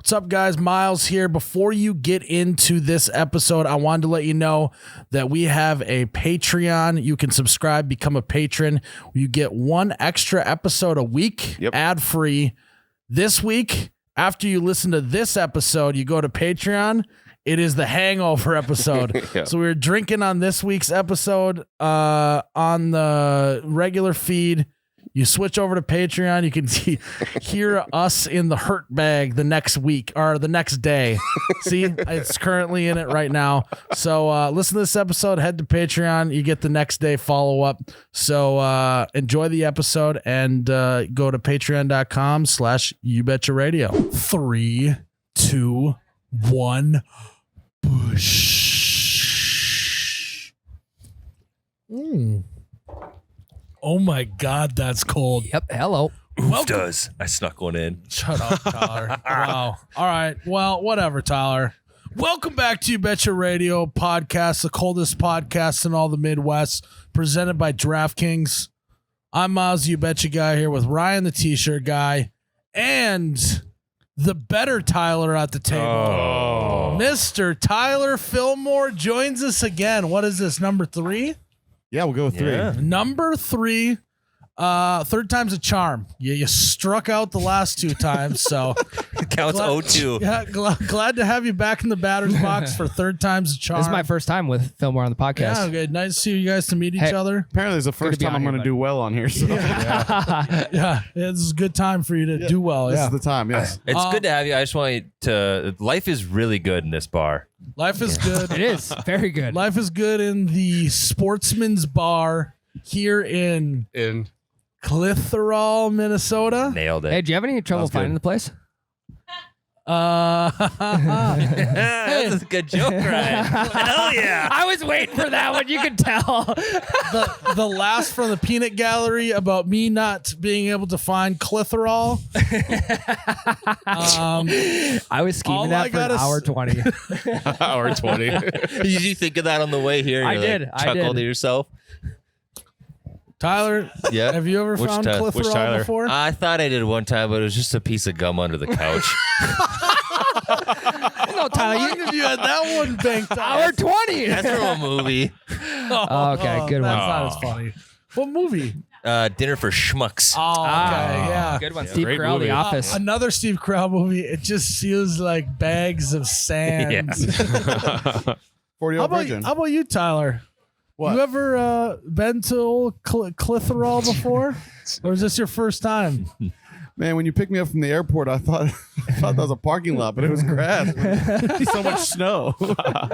What's up, guys? Myles here. Before you get into this episode, I wanted to let you know that we have a Patreon. You can subscribe, become a patron. You get one extra episode a week, ad-free. This week, after you listen to this episode, you go to Patreon. It is the hangover episode. So we were drinking on this week's episode on the regular feed. You switch over to Patreon, you can hear us in the hurt bag the next week or the next day. See, it's currently in it right now. So listen to this episode, head to Patreon. You get the next day follow-up. So enjoy the episode and go to patreon.com/YouBetchaRadio. 3, 2, 1, push. Oh my God, that's cold. Yep. Hello. Oof does. I snuck one in. Shut up, Tyler. Wow. All right. Well, whatever, Tyler. Welcome back to You Betcha Radio podcast, the coldest podcast in all the Midwest, presented by DraftKings. I'm Myles, You Betcha guy, here with Ryan, the T-shirt guy, and the better Tyler at the table. Mr. Tyler Filmore joins us again. What is this, number 3? Yeah, we'll go with 3. Yeah. Number 3, third time's a charm. You struck out the last 2 times, so Counts 0-2. Yeah, glad to have you back in the batter's box for third time's a charm. This is my first time with Filmore on the podcast. Yeah, good. Nice to see you guys to meet each other. Apparently, it's the first be time on I'm here, going to do well on here. So Yeah, this is a good time for you to do well. this Yeah, is the time. Yes. It's good to have you. I just want you to. Life is really good in this bar. life is good. It is very good. Life is good in the Sportsman's Bar here in Clitheroe, Minnesota. Nailed Hey, it. do you have any trouble Sounds good. finding the place? That's a good joke, Ryan. Hell yeah. I was waiting for that one. You could tell. the last from the peanut gallery about me not being able to find Clitheroe. I was All scheming I that for an gotta hour 20. Hour 20. Did you think of that on the way here? I You're did. Like, I chuckle did. to yourself. Tyler, Yeah. have you ever Which found Ty- which Clitheroe Tyler? before? I thought I did one time, but it was just a piece of gum under the couch. No, Tyler, How long have you had that one banked hour out? 20. That's from a movie. Okay, good one. That's not as funny. What movie? Dinner for Schmucks. Oh, okay, yeah. Good one. Steve great Carell, movie. The Office. Another Steve Carell movie. It just feels like bags of sand. 40-year-old virgin. How about you, Tyler? What? You ever been to old Clitheroe before? Or is this your first time? Man, when you picked me up from the airport, I thought that was a parking lot, but it was grass. So much snow.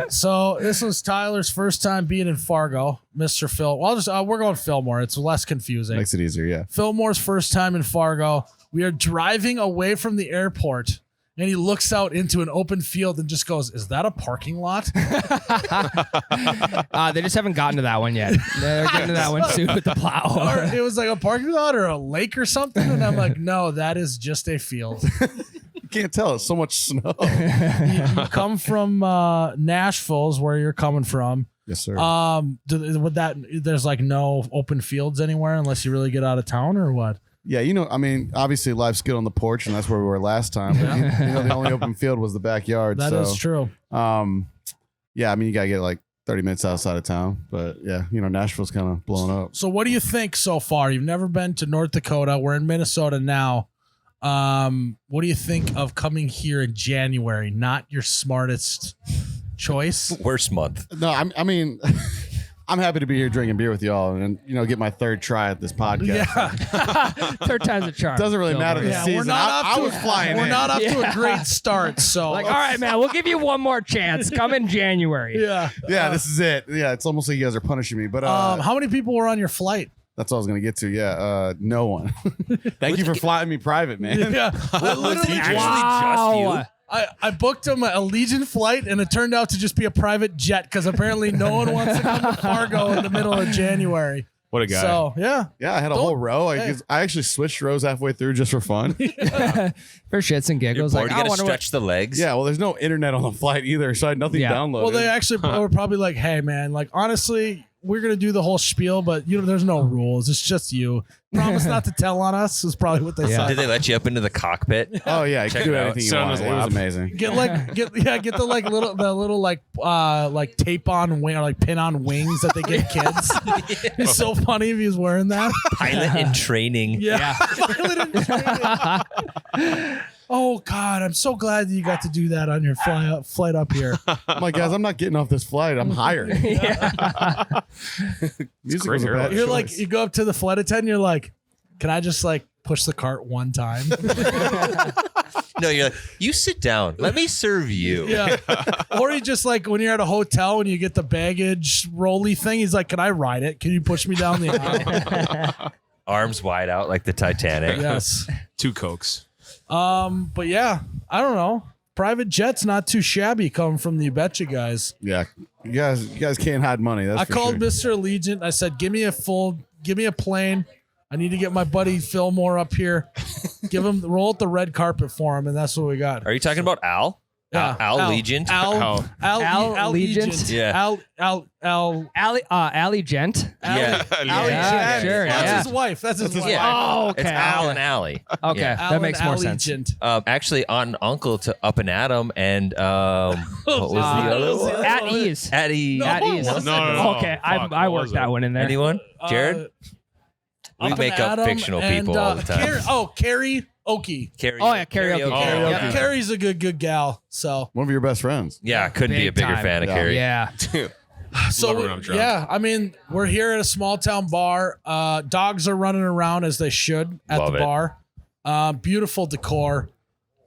So this was Tyler's first time being in Fargo, Mr. Phil. Well, we're going Fillmore. It's less confusing. Makes it easier, yeah. Fillmore's first time in Fargo. We are driving away from the airport, and he looks out into an open field and just goes, "Is that a parking lot?" They just haven't gotten to that one yet. They're getting to that one soon with the Or plow. it was like a parking lot or a lake or something, and I'm like, "No, that is just a field." You can't tell. It's so much snow. You come from Nashville, is where you're coming from. Yes, sir. There's like no open fields anywhere unless you really get out of town, or what? Yeah, I mean, obviously life's good on the porch, and that's where we were last time. But the only open field was the backyard. That is true. Yeah, I mean, you got to get like 30 minutes outside of town. But yeah, Nashville's kind of blowing up. So what do you think so far? You've never been to North Dakota. We're in Minnesota now. What do you think of coming here in January? Not your smartest choice. Worst month. No, I mean, I'm happy to be here drinking beer with y'all and get my third try at this podcast. Yeah, Third time's a charm. Doesn't really matter the yeah. season. We're not I was flying We're in. not up to a Yeah. great start. So Like, all right, man, we'll give you one more chance. Come in January. yeah, Yeah, this is it. Yeah, it's almost like you guys are punishing me. But how many people were on your flight? that's what I was going to get to. Yeah, no one. Thank you for flying me private, man. Yeah, I literally Actually, Wow. just you. I booked him a Allegiant flight, and it turned out to just be a private jet because apparently no one wants to come to Fargo in the middle of January. What a guy. So yeah, Yeah, I had a Don't- whole row. hey. I actually switched rows halfway through just for fun. For shits and You're giggles. bored, Like, you I gotta wonder stretch the legs. Yeah, well, there's no internet on the flight either, so I had nothing Yeah. downloaded. well, they actually were probably like, "Hey, man, like honestly, we're gonna do the whole spiel, but there's no rules. It's just you. Promise not to tell on us is probably what they Did said. they let you up into the cockpit? Oh yeah, you Check can do it out. anything you Sit on want. his It was lap. amazing. Get the little tape on wing or like pin on wings that they give kids. It's so funny if he was wearing that. Pilot in training. Yeah. Pilot in training. Oh God, I'm so glad that you got to do that on your flight up here. I'm like, guys, I'm not getting off this flight. I'm hired. Music great was a hair bad look. You're choice. like, you go up to the flight attendant, you're like, can I just like push the cart one time? No, you're like, you sit down. Let me serve you. Yeah. Or he just like when you're at a hotel and you get the baggage rolly thing, he's like, can I ride it? Can you push me down the aisle? Arms wide out like the Titanic. Yes. 2 Cokes. But yeah, I don't know. Private jet's not too shabby coming from the You Betcha guys. yeah, you guys can't hide money. That's I for called sure. Mr. Allegiant. I said, give me a plane. I need to get my buddy Fillmore up here. Roll out the red carpet for him, and that's what we got. Are you talking about Al? Yeah. Al Legent? Al Allegiant? Allegiant. Yeah. Allie Gent. Yeah. Yeah, sure. That's Yeah. his wife. That's his wife. Yeah. Oh, okay. It's Al and Allie. Okay, Yeah. that makes more sense. Allegiant. Actually, on Uncle to Up and Adam and what was the other one? At ease. At ease. At ease. No. Okay, Fuck, I what worked was that it? one in there. Anyone? Jared? We Up and make up Adam fictional and, people all the time. Karaoke. Karaoke. Oh, yeah, karaoke. Oh, Yep. okay. Carrie's a good gal. So One of your best friends. Yeah, couldn't be Big a bigger time. fan of Yeah. Carrie. Yeah. So Love it when I'm drunk. yeah, I mean, we're here at a small town bar. Dogs are running around as they should at Love the it. bar. Beautiful decor.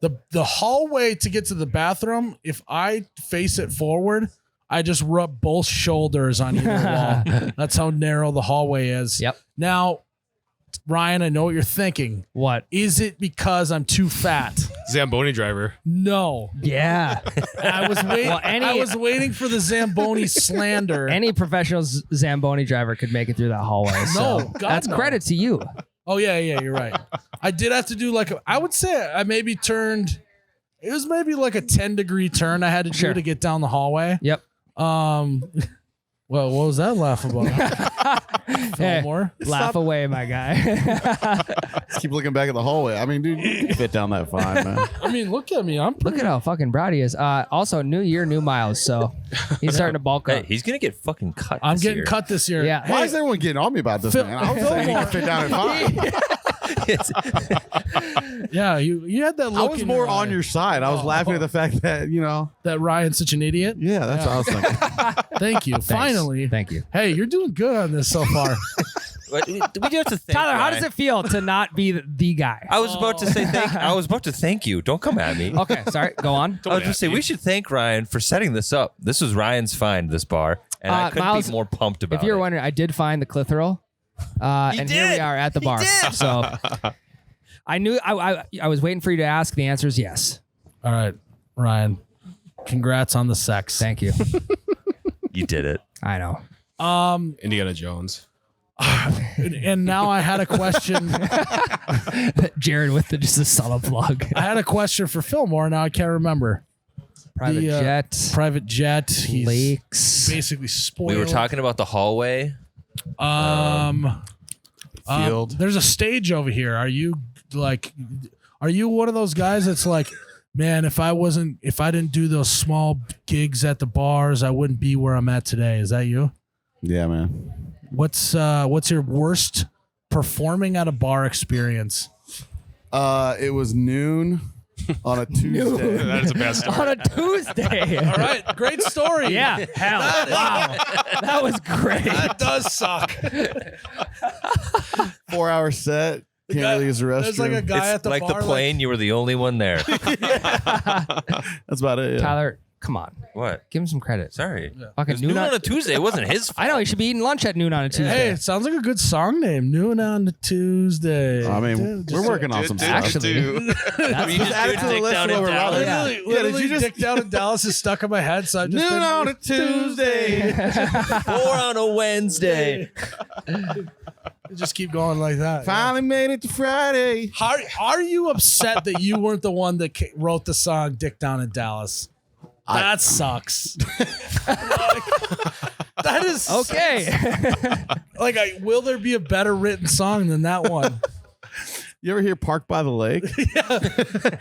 The hallway to get to the bathroom, if I face it forward, I just rub both shoulders on either wall. That's how narrow the hallway is. Yep. Now, Ryan, I know what you're thinking. What? Is it because I'm too fat? Zamboni driver. No. Yeah. I was waiting. Well, I was waiting for the Zamboni slander. Any professional Zamboni driver could make it through that hallway. No, so God, that's no. credit to you. Oh yeah, you're right. I did have to do I would say I maybe turned. It was maybe like a 10-degree turn I had to do Sure. to get down the hallway. Yep. Well, what was that laugh about? Hey, Fillmore? laugh away, my guy. Just keep looking back at the hallway. I mean, dude, you can fit down that fine, man. I mean, look at me. I'm Look at how fucking proud he is. Also, new year, new Miles. So he's starting to bulk Hey, up. he's gonna get fucking cut. I'm this getting year. cut this year. Yeah. Why is everyone getting on me about this, man? I was saying he can fit down at fine. Yeah, you had that I look. was in more your on eye your side. I was laughing at the fact that, that Ryan's such an idiot. yeah, that's what I was thinking. Thank you. Finally. Thank you. Hey, you're doing good on this so far. What- we do have to thank Tyler, how Ryan. does it feel to not be the guy? I was about to say thank. I was about to thank you. Don't come at me. Okay, sorry. Go on. I was just say we should thank Ryan for setting this up. This was Ryan's find, this bar, and I couldn't Miles, be more pumped about If you're it. wondering, I did find the clitheroe, and here we did. are at the bar. did. So I knew I was waiting for you to ask. The answer is yes. All right, Ryan. Congrats on the sex. Thank you. You did it. I know. Indiana Jones. And now I had a question. Jared with just a subtle plug. I had a question for Fillmore. Now I can't remember. Private jet. Private jet. He's Lakes. basically spoiled. We were talking about the hallway. Field. There's a stage over here. Are you one of those guys that's like, man, if I didn't do those small gigs at the bars, I wouldn't be where I'm at today. Is that you? Yeah, man. What's your worst performing at a bar experience? It was noon on a Tuesday. That is a bad story. On a Tuesday. All right, great story. Yeah. Hell. Wow. That was great. That does suck. 4-hour set. Can't really use the restroom. There's like a guy at It's the like bar. the plane. You were the only one there. That's about it. Yeah. Tyler, come on. What? Give him some credit. Sorry. It Fucking was noon noon on on a Tuesday. It wasn't his fault. I know he should be eating lunch at noon on a Tuesday. Hey, it sounds like a good song name. Noon on the Tuesday. I mean, we're working on some stuff. Actually, You just add it to the dick list down in while we're Dallas. rolling. Literally, Yeah, literally did you just- Dick Down in Dallas is stuck in my head, so I just Noon on a Tuesday. 4 on a Wednesday. just keep going like that. Finally made it to Friday. Are you upset that you weren't the one that wrote the song "Dick Down in Dallas"? That sucks. That is Okay. like, will there be a better written song than that one? You ever hear Park by the Lake?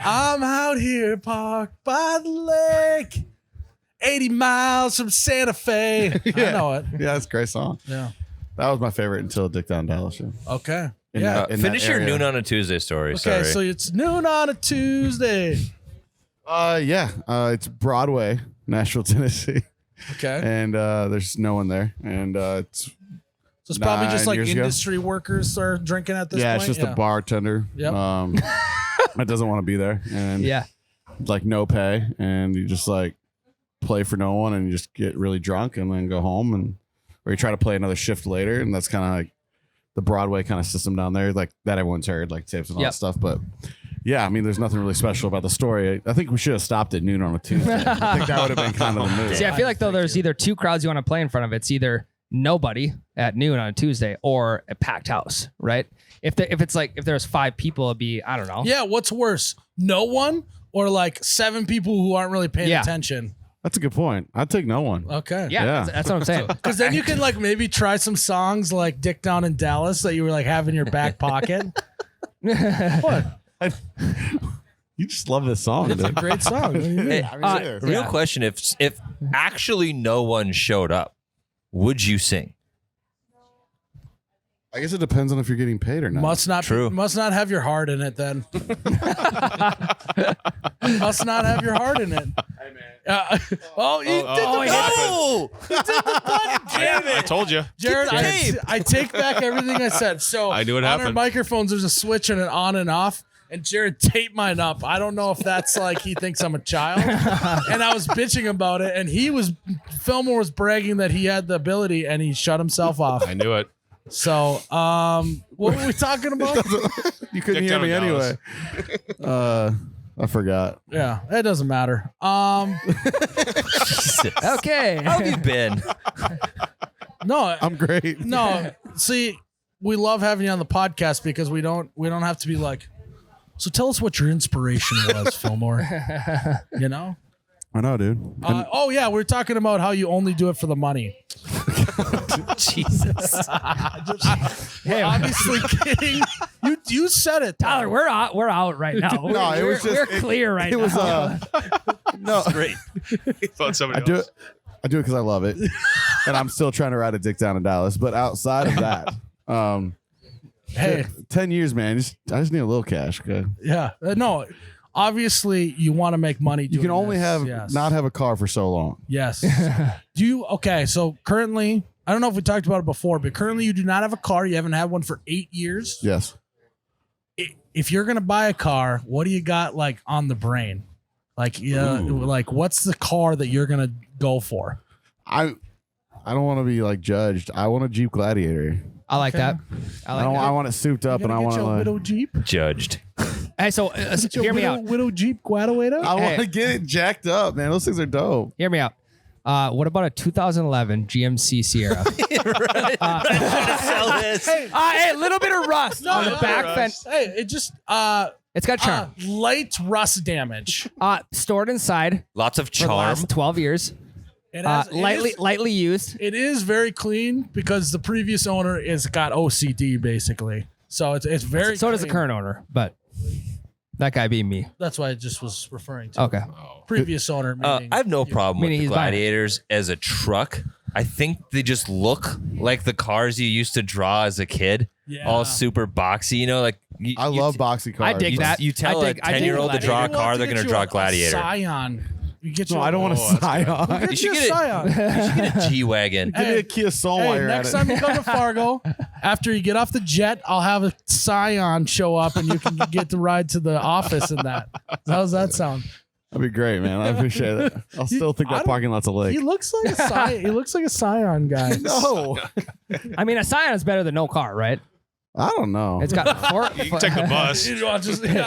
I'm out here parked by the lake, 80 miles from Santa Fe. I know it. Yeah, that's a great song. Yeah. That was my favorite until Dick Down Dallas show. Okay. In Yeah. that- in Finish that your area. noon on a Tuesday story. Okay, Sorry. so it's noon on a Tuesday. It's Broadway, Nashville, Tennessee, Okay. and there's no one there, and it's So it's probably just 9 like years ago. industry workers are drinking at this yeah, point. it's just a bartender. Yep. That doesn't want to be there, and Yeah. like no pay, and you just like play for no one, and you just get really drunk, and then go home, and or you try to play another shift later, and that's kind of like the Broadway kind of system down there, like that everyone's heard, like tips and all Yep. that stuff, but. Yeah, I mean, there's nothing really special about the story. I think we should have stopped at noon on a Tuesday. I think that would have been kind of the move. See, I feel like though there's either two crowds you want to play in front of. It's either nobody at noon on a Tuesday or a packed house, right? If there's 5 people, it'd be, I don't know. Yeah, what's worse? No one or like 7 people who aren't really paying Yeah. attention? That's a good point. I'd take no one. Okay. Yeah, Yeah. That's what I'm saying. Because then you can like maybe try some songs like Dick Down in Dallas that you were like have in your back pocket. What? You just love this song, It's a dude. great song. What do you mean? Hey, Yeah. real question: if actually no one showed up, would you sing? I guess it depends on if you're getting paid or not. Must not have your heart in it then. Must not have your heart in it. Hey man. Oh, he did the I told you. Jared, Get the tape. I take back everything I said. So I knew what on our happened. microphones, there's a switch and an on and off. And Jared taped mine up. I don't know if that's like he thinks I'm a child. And I was bitching about it. And Filmore was bragging that he had the ability and he shut himself off. I knew it. So, what were we talking about? You couldn't Dick hear me Down in anyway. I forgot. Yeah, it doesn't matter. Okay. How have you been? No, I'm great. no. See, we love having you on the podcast because we don't have to be like, so tell us what your inspiration was, Fillmore. You know? I know, dude. Oh yeah, we were talking about how you only do it for the money. Jesus. Hey, Obviously kidding. You said it, Tyler, we're out right now. No, it was just- we're clear right it was now. no. Great. Thought somebody I do else. it. I do it because I love it, and I'm still trying to ride a dick down in Dallas. But outside of that, Hey, 10 years, man. I just need a little cash. Okay, yeah, no. Obviously, you want to make money. you can doing only this. have Yes. not have a car for so long. Yes. Okay, so currently, I don't know if we talked about it before, but currently you do not have a car. You haven't had one for 8 years. Yes. If you're gonna buy a car, what do you got like on the brain? Like, like what's the car that you're gonna go for? I don't want to be like judged. I want a Jeep Gladiator. I like that. I want it souped up, and I want to like. widow Jeep. Judged. Hey, so Get your hear me out. Widow Jeep Gladiator. I want Hey. to get it jacked up, man. Those things are dope. Hear me out. What about a 2011 GMC Sierra? Sell this. Hey, a little bit of rust on the back fence. Hey, it just It's got charm. light rust damage. Stored inside Lots of for the charm. last 12 years. It has, Lightly used. it is very clean because the previous owner is got OCD basically. So it's very. So does the clean. current owner, but that guy being me. That's why I just was referring to Okay. previous owner. Meaning I have no problem with Meaning the he's buying it. Gladiators as a truck. I think they just look like the cars you used to draw as a kid. Yeah. All super boxy, you know, like I love boxy cars. I dig you, that. You tell I dig a 10-year-old to Gladiator. draw a Maybe we'll car, have they're to going to get draw you a Gladiator. Scion. You get you. No, I don't want to sign on. You You should should get get a Scion. You should get a G-Wagon. Give me a Kia Soul while Hey, you're next at time it. you come to Fargo, after you get off the jet, I'll have a Scion show up and you can get to ride to the office in that. How's that sound? That'd be great, man. I appreciate it. I'll still think I that don't- parking lot's a lake. He looks like he looks like a Scion guy. No, I mean, a Scion is better than no car, right? I don't know. It's got You can take the bus.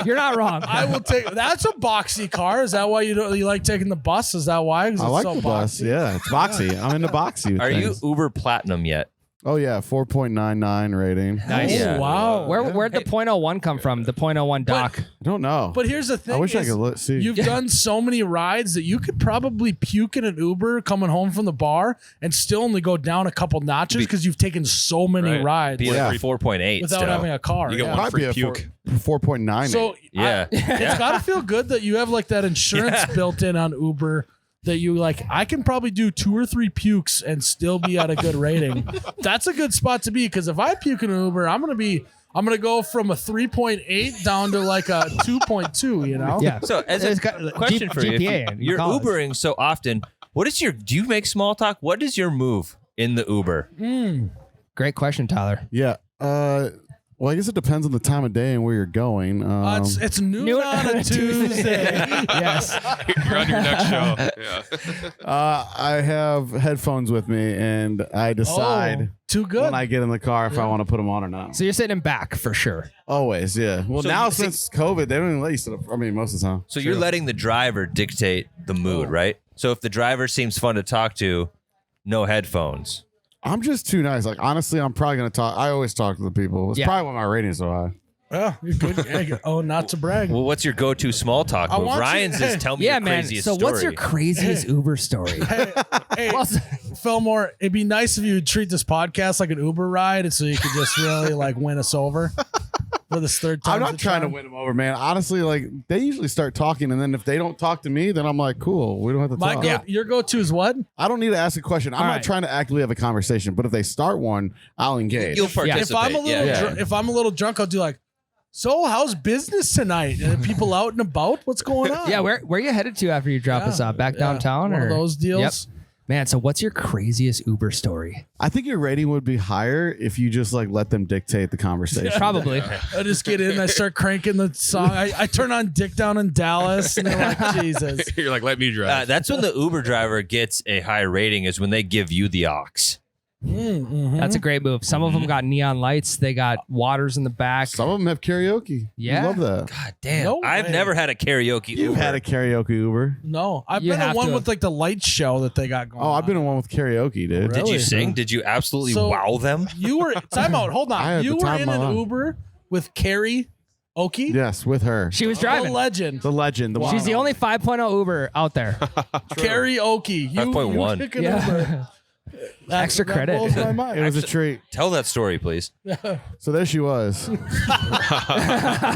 You're not wrong. I will take. That's a boxy car. Is that why you like taking the bus? Is that why? 'Cause I it's like so the bus. boxy. Yeah, it's boxy. I'm into boxy. Are you things. Uber Platinum yet? Oh yeah, 4.99 rating. Nice. Yeah. Oh, wow. Where'd the .01 come from? The .01 doc. I don't know. But here's the thing. I wish I is could see. You've done so many rides that you could probably puke in an Uber coming home from the bar and still only go down a couple notches because you've taken so many Right. rides Be like 4.8 without still. having a car. You get yeah. one free Probably a puke. 4.9. So Yeah. it's got to feel good that you have like that insurance built in on Uber that you like. I can probably do 2 or 3 pukes and still be at a good rating. That's a good spot to be because if I puke in an Uber, I'm gonna go from a 3.8 down to like a 2.2. You know? Yeah. So as a It's got question for you, if GPA. you're Ubering so often, do you make small talk? What is your move in the Uber? Great question, Tyler. Yeah. Well, I guess it depends on the time of day and where you're going. It's noon on a Tuesday. Yes. You're on your next show. Yeah. I have headphones with me, and I decide Too good. when I get in the car if I want to put them on or not. So you're sitting back for sure. Always, yeah. Well, So now you- since COVID, they don't even let you sit up. I mean, most of the time. So you're letting the driver dictate the mood, right? So if the driver seems fun to talk to, no headphones. I'm just too nice. Like, honestly, I'm probably going to talk. I always talk to the people. It's Yeah. probably why my rating's so high. Oh, you're good. Yeah, oh, not to brag. Well, what's your go-to small talk I move? want you- Ryan's is tell me Yeah, your man. craziest So story. what's your craziest Uber story? Hey, Well, Fillmore, it'd be nice if you would treat this podcast like an Uber ride, so you could just really like win us over for this third time. I'm not trying to win them over, man. Honestly, like, they usually start talking, and then if they don't talk to me, then I'm like, cool. We don't have to My talk. your go-to is what? I don't need to ask a question. I'm All not right. trying to actively have a conversation, but if they start one, I'll engage. You'll participate. If I'm a little yeah. if I'm a little drunk, I'll do like, so how's business tonight? And people out and about, what's going on? yeah, where you headed to after you drop us off? Back downtown One or of those deals. Yep. Man, so what's your craziest Uber story? I think your rating would be higher if you just like let them dictate the conversation. Probably. I just get in, I start cranking the song. I turn on Dick Down in Dallas, and they're like, Jesus. You're like, let me drive. That's when the Uber driver gets a high rating is when they give you the aux. That's a great move. Some of them got neon lights. They got waters in the back. Some of them have karaoke. Yeah. I love that. God damn. No I've way. never had a karaoke You've Uber. had a karaoke Uber. No, I've You been in have one to. with like the light show that they got going Oh, I've been in one with karaoke, dude. Did you Really? sing? Did you absolutely So- wow them? You were, time out, hold I on. had You the were time in of my an life. Uber with Carrie Oki? Yes, with her. She was The driving. legend. The legend. The She's one. the only 5.0 Uber out there. Karaoke. You 5.1. pick an Uber. That- Extra that credit. blows my mind. It was a treat. Tell that story, please. So there she was,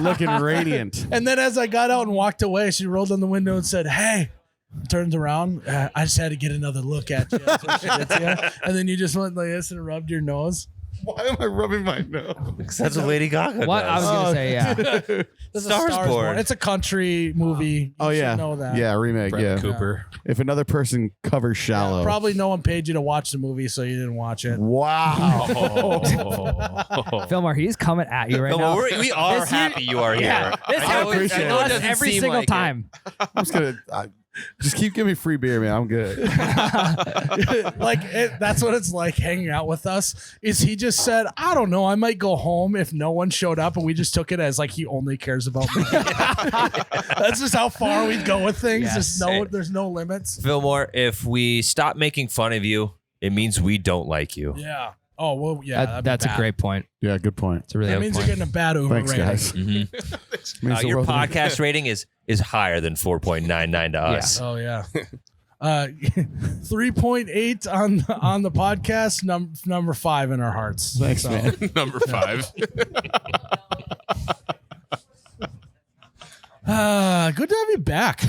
looking radiant. And then as I got out and walked away, she rolled down the window and said, "Hey." Turns around. I just had to get another look at you. That's what she did to you. And then you just went like this and rubbed your nose. Why am I rubbing my nose? That's what Lady Gaga What I was does. gonna say, yeah. This is Stars Born. It's a country movie. You Oh should yeah, know that. yeah, remake. Bradley Yeah. Cooper. If another person covers shallow, Probably no one paid you to watch the movie, so you didn't watch it. Wow. Fillmore, he's coming at you right No, now. we are This year- happy you are Yeah, here. this I know happens it- to I know it us doesn't every seem single like it. time. I'm just gonna just keep giving me free beer, man. I'm good. That's what it's like hanging out with us. Is he just said, I don't know, I might go home if no one showed up, and we just took it as like he only cares about me. That's just how far we go with things. Yes. Just no, there's no limits. Fillmore, if we stop making fun of you, it means we don't like you. Yeah. Oh well, yeah. that'd be That's a bad. great point. Yeah, good point. It's a really That good means point. you're getting a bad Uber Thanks, rating. guys. Means the Your world to me. podcast rating is higher than 4.99 to us. Oh yeah. 3.8 on the podcast. Number 5 in our hearts. Thanks, So, man. Number 5. Good to have you back.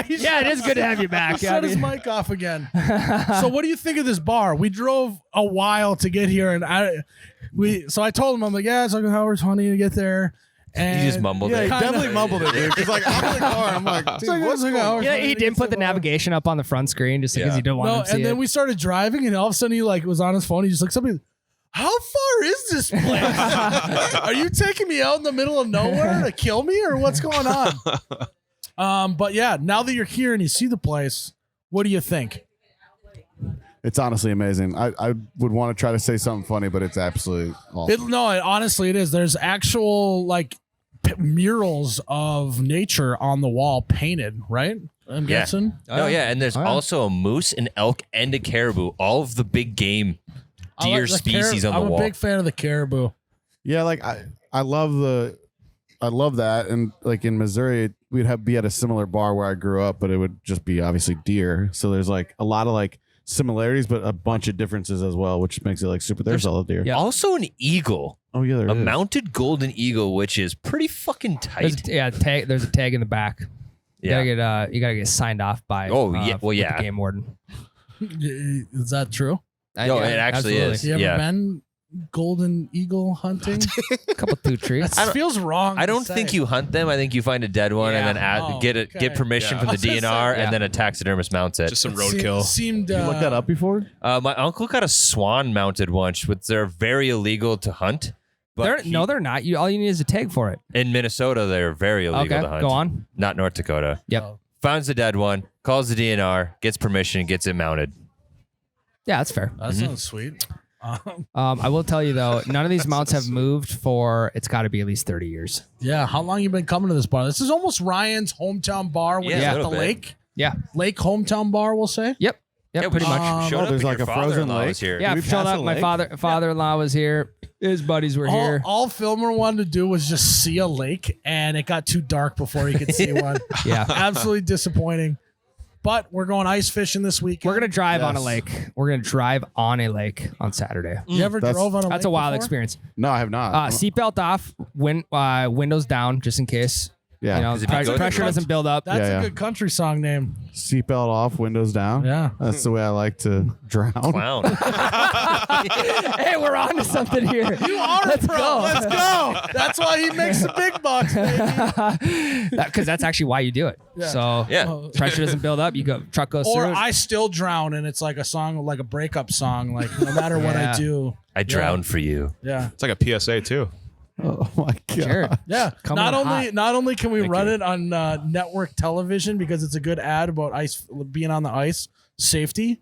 Yeah, it is good to have you back. Shut his mic off again. So, what do you think of this bar? We drove a while to get here, and So I told him, I'm like, yeah, it's like an hour 20 to get there. And He just mumbled Yeah, it. he Kinda. definitely mumbled it, dude. Because like I'm in the car, I'm like, dude, like, what's it's like going an hour on? Yeah, 20 he to didn't get put to the bar. navigation up on the front screen just because Yeah. he didn't want No, to see and then it. we started driving, and all of a sudden he like was on his phone. He just looked somebody. How far is this place? Are you taking me out in the middle of nowhere to kill me, or what's going on? But yeah, now that you're here and you see the place, what do you think? It's honestly amazing. I would want to try to say something funny, but it's absolutely awesome. Honestly, it is. There's actual like murals of nature on the wall painted, right? I'm Yeah. guessing. No, yeah, and there's also a moose, an elk, and a caribou. All of the big game I like deer the species on the I'm wall. a big fan of the caribou. Yeah, like I love that, and like in Missouri, we'd be at a similar bar where I grew up, but it would just be obviously deer. So there's like a lot of like similarities, but a bunch of differences as well, which makes it like super. There's all the deer. Yeah. Also an eagle, Oh yeah, there a is. mounted golden eagle, which is pretty fucking tight. There's a tag in the back. You gotta get signed off by. Yeah. the game warden. Is that true? No, it actually absolutely. is. You ever Yeah. been golden eagle hunting? A couple two trees. That feels wrong. I to don't say. think you hunt them. I think you find a dead one and then Oh, get okay. permission Yeah. from I the was gonna DNR, say, and then a taxidermist mounts it. Just some roadkill. Seemed You look that up before? My uncle got a swan mounted once, which they're very illegal to hunt. But They're not. All you need is a tag for it. in Minnesota, they're very illegal Okay, to hunt. go on. Not North Dakota. Yep. Finds the dead one, calls the DNR, gets permission, gets it mounted. Yeah, that's fair. That sounds sweet. I will tell you though, none of these mounts have moved for. It's got to be at least 30 years. Yeah, how long you been coming to this bar? This is almost Ryan's hometown bar when Yeah, he's a at the little bit. lake. Yeah. Lake hometown bar, we'll say. Yep. Yep. Yeah, Pretty we much. showed up there's and like your a frozen father-in-law lake? was here. Yeah, we I've shown pass up. a My lake? father-in-law was here. His buddies were here. All Filmer wanted to do was just see a lake, and it got too dark before he could see one. Yeah. Absolutely disappointing. But we're going ice fishing this weekend. We're gonna drive on a Yes. lake. We're gonna drive on a lake on Saturday. You ever That's- drove on a lake? That's a wild before? experience. No, I have not. Seatbelt off, windows down, just in case. yeah, You know, if you go to pressure the doesn't build up. That's Yeah, a yeah. good country song name. seatbelt off, windows down. Yeah. That's the way I like to drown. Clown. Hey, we're on to something here. You are Let's a pro. go. Let's go. That's why he makes the big bucks, baby. Because that's actually why you do it. Yeah. So Yeah. pressure doesn't build up. You go, truck goes Or through. I still drown, and it's like a song, like a breakup song. Like no matter what I Yeah. do. I drowned for you. Yeah. It's like a PSA too. Oh my god. Sure. Yeah. Coming in hot. Not only can we Thank run you. it on network television because it's a good ad about ice being on the ice, safety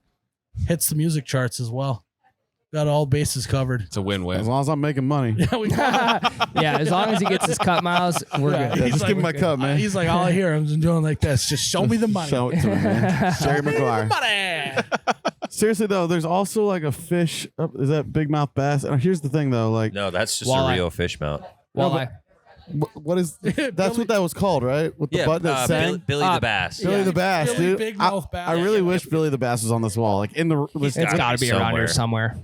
hits the music charts as well. Got all bases covered. It's a As win-win. long as I'm making money. Yeah, we Yeah, as long as he gets his cut miles, we're Yeah, good. Yeah, he's just like, give him my cup, man. He's like, all I hear him doing like this. Just show me the money. Show it to me, man. Jerry Maguire. Money. Seriously though, there's also like a fish. Is that big mouth bass? And here's the thing though, like No, that's just Walleye. a real fish mount. Walleye. what is? That's what that was called, right? With the Yeah, butt that sang. Billy the Bass. Billy Yeah, the Bass, Billy dude. Big Mouth Bass. I really wish Billy the Bass was on this wall, like in the. It's gotta got to be be around here somewhere.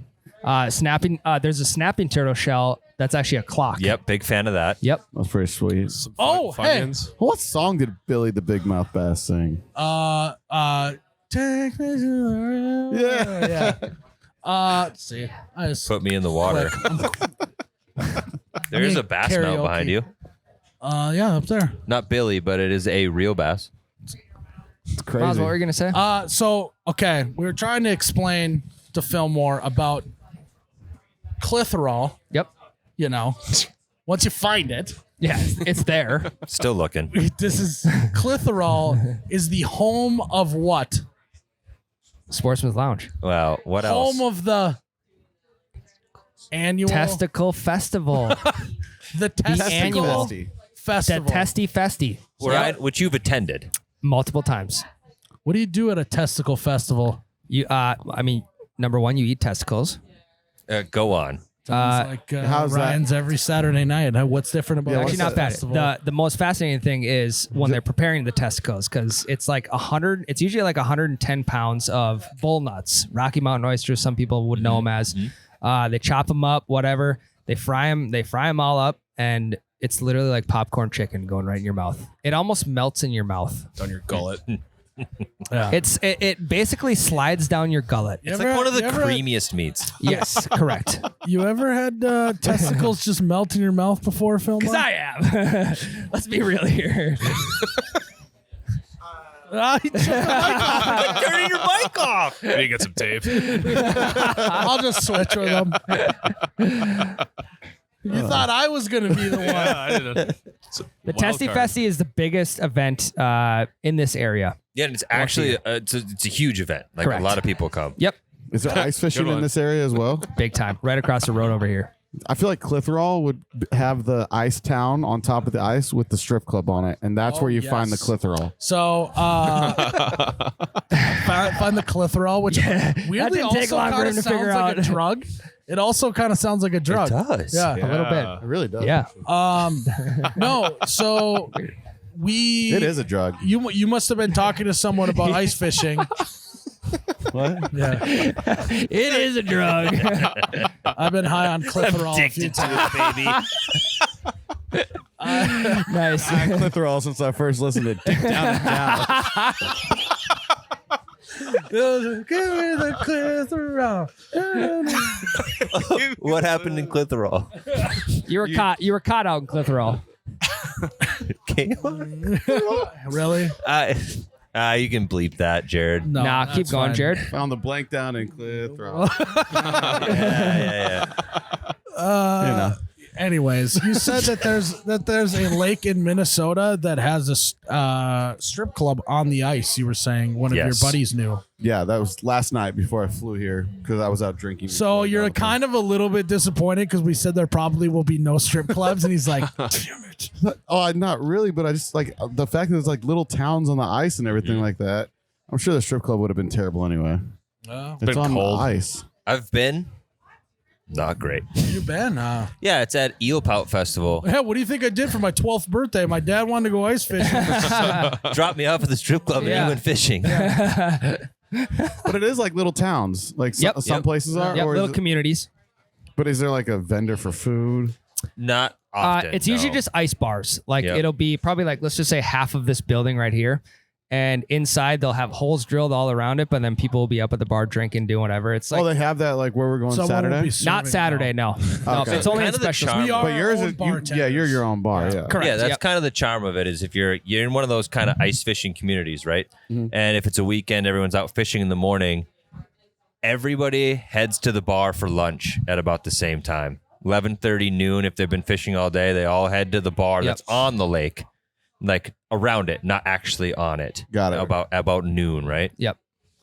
Snapping. There's a snapping turtle shell. That's actually a clock. Yep, big fan of that. Yep. That's pretty sweet. Some Oh, hey. Funyuns. What song did Billy the Big Mouth Bass sing? Take me to the river. Yeah. Let's see. I just Put me in the water. There is a bass mount karaoke. behind you. yeah, up there. Not Billy, but it is a real bass. It's Miles, crazy. what were you gonna say? So okay, we were trying to explain to Filmore about clitheral. Yep. You know, once you find it, Yeah, it's there. Still looking. this is clitheral is the home of what? Sportsman's Lounge. Wow, what else? Home of the annual Testicle Festival. the testicle annual. Festy. The festival. Testy Festy. Which you've attended. Multiple times. What do you do at a testicle festival? You I mean, number one, you eat testicles. Go on. It's like how's that? Ryan's every Saturday night. What's different about Yeah, our Actually, not bad. festival? The most fascinating thing is when they're preparing the testicles, because it's like 100. It's usually like 110 pounds of bull nuts, Rocky Mountain oysters. Some people would know them as. They chop them up, whatever. They fry them. They fry them all up, and it's literally like popcorn chicken going right in your mouth. It almost melts in your mouth. Down your gullet. Yeah. It basically slides down your gullet. It's ever- like one of the you ever- creamiest meats. Yes, correct. You ever had testicles just melt in your mouth before film? Because I am. Let's be real here. Turning your mic off. I need to get some tape. I'll just switch with them. You thought I was gonna be the one. I didn't. The Testy Festy is the biggest event in this area. Yeah, and it's actually it's a huge event. Like Correct. a lot of people come. Yep, Is there ice fishing Good in one. this area as well? big time. Right across the road over here. I feel like Clitheroe would have the ice town on top of the ice with the strip club on it, and that's where you find the yes. Clitheroe. So find the Clitheroe, which weirdly didn't take also long for kind him of to figure sounds like out. a drug. It also kind of sounds like a drug. It does. Yeah. A little bit. It really does. Yeah. No. So It is a drug. You must have been talking to someone about ice fishing. What? Yeah. It is a drug. I've been high on Clitheroe a few Addicted to times. it, baby. Nice. Clitheroe since I first listened to Dick Down and Down. Give me the Clitheroe. What happened in Clitheroe? You were caught. You were caught out in Clitheroe. Really? You can bleep that, Jared. No. Nah, keep that's going, fine. Jared. Found the blank down in Clitheroe. Yeah. Anyways, you said that there's a lake in Minnesota that has a strip club on the ice. You were saying one of your Yes. buddies knew. Yeah, that was last night before I flew here because I was out drinking. So you're kind of a little bit disappointed because we said there probably will be no strip clubs, and he's like, "Damn it!" Oh, not really, but I just like the fact that there's like little towns on the ice and everything like that. I'm sure the strip club would have been terrible anyway. It's been on cold. the ice. I've been. Not great. You been? Yeah, it's at Eelpout Festival. Yeah. What do you think I did for my 12th birthday? My dad wanted to go ice fishing. Dropped me off at the strip club and Yeah. he went fishing. But it is like little towns. Like Yep. some places are. Yep, Or little is it, communities. but is there like a vendor for food? Not often. It's usually no. just ice bars. Like Yep. it'll be probably like, let's just say half of this building right here. And inside they'll have holes drilled all around it, but then people will be up at the bar drinking, doing whatever. It's like Oh, they have that like where we're going Someone will Saturday. be serving not Saturday, no. No, Okay. it's only Kind in of the special. charm. We are But yours our is own bartenders. you're your own bar. Yeah. Correct. Yeah, that's Yep. kind of the charm of it is if you're in one of those kind of ice fishing communities, right? Mhm. And if it's a weekend, everyone's out fishing in the morning. Everybody heads to the bar for lunch at about the same time. 11:30 noon. If they've been fishing all day, they all head to the bar Yep. that's on the lake, like around it, not actually on it. Got it. About noon, right? Yep.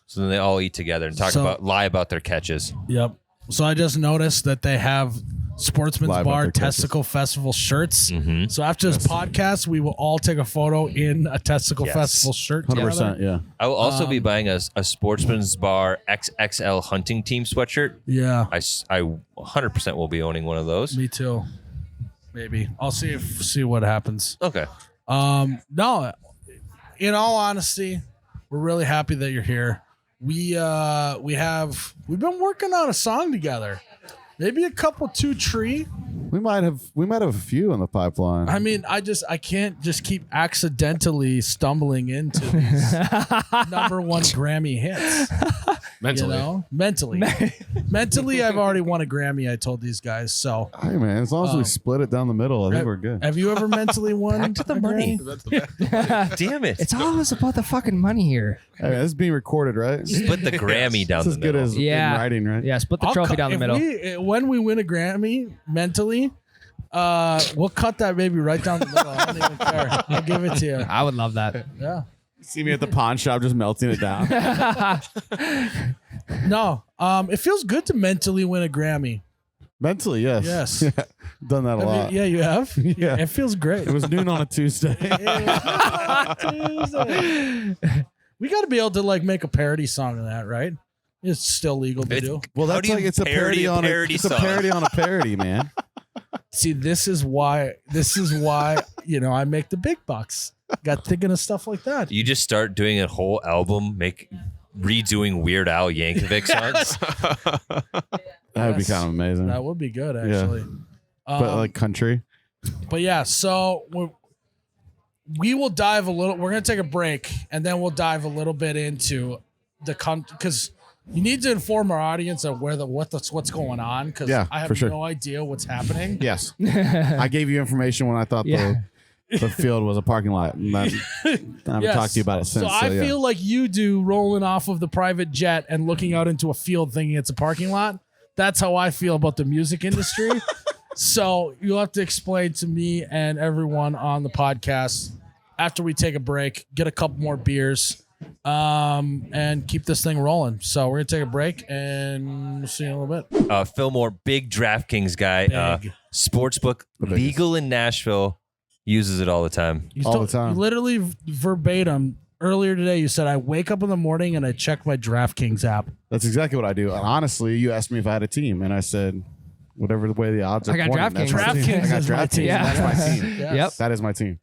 So then they all eat together and lie about their catches. Yep. So I just noticed that they have Sportsman's Lie about Bar their catches. Testicle Festival shirts. Mhm. So after this podcast, we will all take a photo in a Testicle Yes. Festival shirt. 100%. together. Yeah. I will also be buying a Sportsman's Bar XXL hunting team sweatshirt. Yeah. I 100% will be owning one of those. Me too. Maybe I'll see what happens. Okay. No, in all honesty, we're really happy that you're here. We've been working on a song together. Maybe a couple 2 Tree. We might have a few in the pipeline. I mean, I can't just keep accidentally stumbling into these number 1 Grammy hits. Mentally. You know? Mentally, I've already won a Grammy, I told these guys. So Hey man, as long as we split it down the middle, I think we're good. have you ever mentally won Back to the a money. Grammy? Damn it. It's always about the fucking money here. Hey, man, this is being recorded, right? Split the Grammy down It's the as good middle. as Yeah. in writing, right? Yeah, split the I'll trophy cut- down the if middle. when we win a Grammy mentally, we'll cut that baby right down the middle. I don't even care. I'll give it to you. I would love that. Yeah. See me at the pawn shop just melting it down. No. It feels good to mentally win a Grammy. Mentally, yes. Yes. Yeah, done that a Have lot. you- yeah, you have. Yeah. It feels great. It was noon on a Tuesday. Tuesday. We got to be able to like make a parody song of that, right? It's still legal to do. Well, How that's do you like it's a parody on parody it's a song? parody on a parody, man. See, this is why I make the big bucks. Got thinking of stuff like that. You just start doing a whole album, redoing Weird Al Yankovic songs. That would be Yes. kind of amazing. That would be good, actually. But like country. But yeah, so we will dive a little. We're gonna take a break, and then we'll dive a little bit into the because you need to inform our audience of what's going on, because Yeah, I have for sure. no idea what's happening. Yes. I gave you information when I thought Yeah. the field was a parking lot. And I haven't Yes. talked to you about it since. So I yeah. feel like you do rolling off of the private jet and looking out into a field thinking it's a parking lot. That's how I feel about the music industry. So you'll have to explain to me and everyone on the podcast after we take a break, get a couple more beers, and keep this thing rolling. So we're gonna take a break and we'll see you in a little bit. Fillmore, big DraftKings guy. Big. Sportsbook, biggest. legal in Nashville, uses it all the time. All the time. You literally verbatim earlier today. You said I wake up in the morning and I check my DraftKings app. That's exactly what I do. Honestly, you asked me if I had a team, and I said, whatever the way the odds are I got pointing, that's my DraftKings. team. I got is my DraftKings. team. Yeah. That's my team. Yes. Yep. That is my team.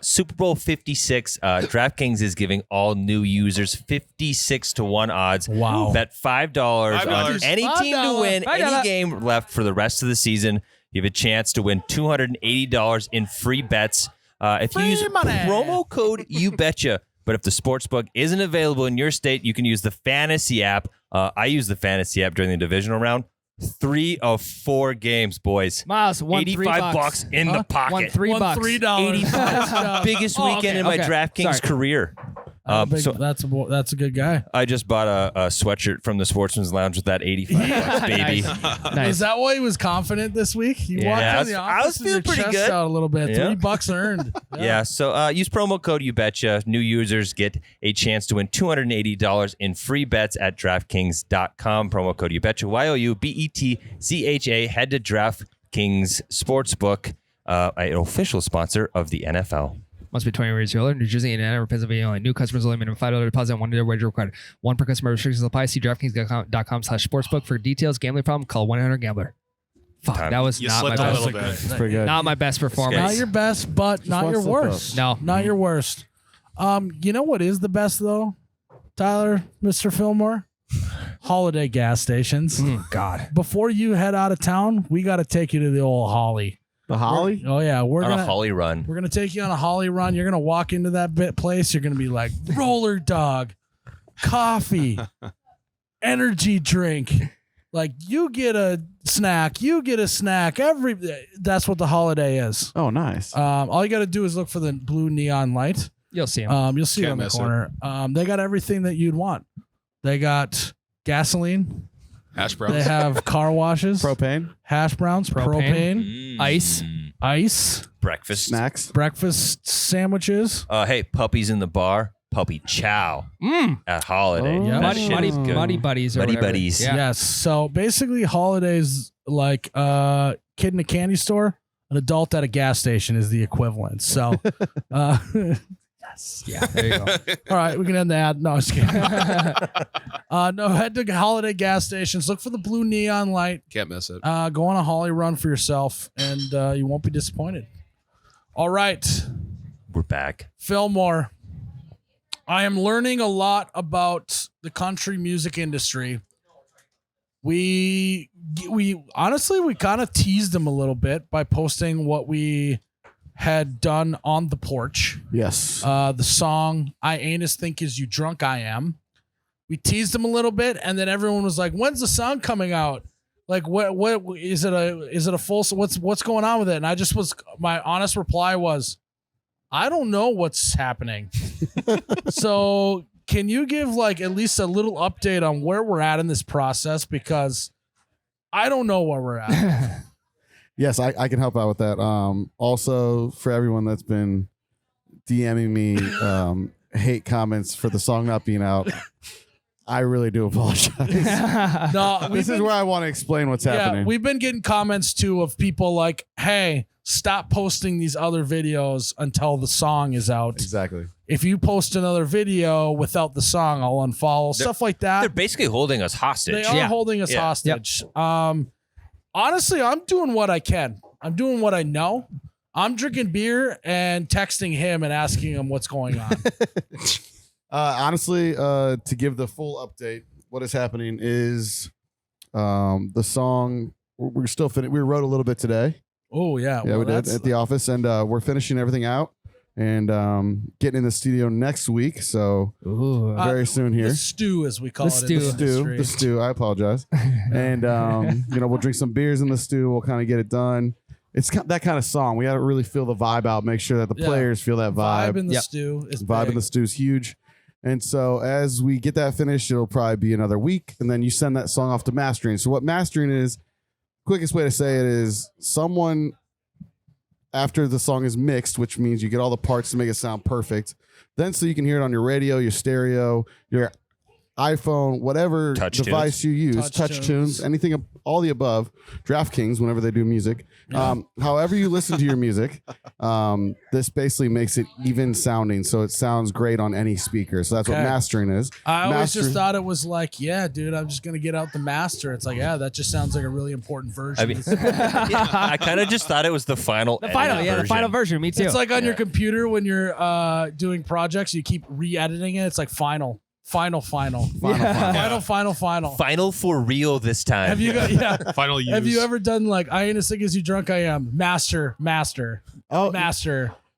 Super Bowl 56, DraftKings is giving all new users 56 to 1 odds. Wow. Bet $5 on $5. any team to win $5. any game left for the rest of the season. You have a chance to win $280 in free bets. If you use money. promo code YouBetcha. But if the sportsbook isn't available in your state, you can use the fantasy app. I use the fantasy app during the divisional round. 3 of 4 games, boys. Myles, won $85 in the pocket. Won $3. Won $3. 85. Biggest Oh, weekend okay, in my okay. DraftKings Sorry. career. So So that's a good guy. I just bought a sweatshirt from the Sportsman's Lounge with that $85, baby. Nice. Is that why he was confident this week? You Yeah, walked I in was- the I office was with your feeling pretty chest good. out a little bit. Yeah. $3 earned. Yeah, so use promo code YouBetcha. New users get a chance to win $280 in free bets at DraftKings.com. Promo code YouBetcha, YOUBETCHA. Head to DraftKings Sportsbook, an official sponsor of the NFL. Must be 20 years old. New Jersey, Indiana, or Pennsylvania only. New customers only. Minimum $5 deposit and $1 wager required. One per customer. Restrictions apply. See DraftKings.com/sportsbook for details. Gambling problem? Call 1-800-GAMBLER. Fuck, Time. that was You not my slipped a best. little bit. It's pretty good. Not my best performance. Not your best, but not one your slip worst. No. Not your worst. You know what is the best though, Tyler, Mr. Fillmore? Holiday gas stations. God. Before you head out of town, we got to take you to the old Holly. The Holly? Oh yeah, we're On gonna a Holly run. we're gonna take you on a Holly run. You're gonna walk into that place. You're gonna be like roller dog, coffee, energy drink. Like you get a snack, you get a snack. That's what the holiday is. Oh, nice. All you got to do is look for the blue neon light. You'll see him. You'll see it Can't on the miss it. corner. They got everything that you'd want. They got gasoline. Hash They browns. have car washes, Propane, hash browns, propane, Ice. ice, Breakfast. snacks. breakfast sandwiches. Hey, puppies in the bar. Puppy chow at Holiday. Oh, yeah. That shit is good. Muddy buddies. Or Muddy whatever. buddies. Yeah. Yes. So basically, holidays like kid in a candy store, an adult at a gas station is the equivalent. So, Yeah. There you go. all right, we can end the ad. No, I was kidding. No, head to holiday gas stations. Look for the blue neon light. Can't miss it. Go on a Holly run for yourself, and you won't be disappointed. All right, We're back. Fillmore. I am learning a lot about the country music industry. We honestly we kind of teased them a little bit by posting what we had done on the porch. Yes. The song "I Ain't As Think As You Drunk I Am." We teased them a little bit, and then everyone was like, "When's the song coming out? Like, what is it a full? What's going on with it?" And my honest reply was, "I don't know what's happening." So, can you give like at least a little update on where we're at in this process, because I don't know where we're at. Yes, I can help out with that. Also, for everyone that's been DMing me hate comments for the song not being out, I really do apologize. No, This is where I want to explain what's happening. we've been getting comments too of people like, "Hey, stop posting these other videos until the song is out. Exactly. If you post another video without the song, I'll unfollow." Stuff like They're that. basically holding us hostage. They are Yeah. holding us Yeah. hostage. Honestly, I'm doing what I can. I'm doing what I know. I'm drinking beer and texting him and asking him what's going on. Honestly, to give the full update, what is happening is the song we're still we wrote a little bit today. Oh yeah, Yeah, well, we did that's- at the office, and we're finishing everything out and getting in the studio next week. So Ooh. very soon here. The stew, as we call The it. stew. In The the stew, industry. the stew. I apologize. And we'll drink some beers in the stew. We'll kind of get it done. It's that kind of song. We got to really feel the vibe out. Make sure that the Yeah. players feel that vibe. Vibe in the Yep. stew is Vibe big. in the stew is huge. And so as we get that finished, it'll probably be another week, and then you send that song off to mastering. So what mastering is, quickest way to say it is, someone after the song is mixed, which means you get all the parts to make it sound perfect. Then so you can hear it on your radio, your stereo, your iPhone, whatever Touch device you use, Touch touch tunes. tunes, anything, all the above. DraftKings, whenever they do music, however you listen to your music, this basically makes it even sounding, so it sounds great on any speaker. So that's what Okay. mastering is. I always Master- just thought it was like, yeah, dude, I'm just gonna get out the master. It's like, yeah, that just sounds like a really important version. I mean, I kind of just thought it was the final. The final, edited yeah, the version. final version. Me too. it's like on your computer when you're doing projects, you keep re-editing it. It's like final. Final for real this time. Have you got Final use. Have you ever done like I ain't as sick as you drunk I am? Master. Oh,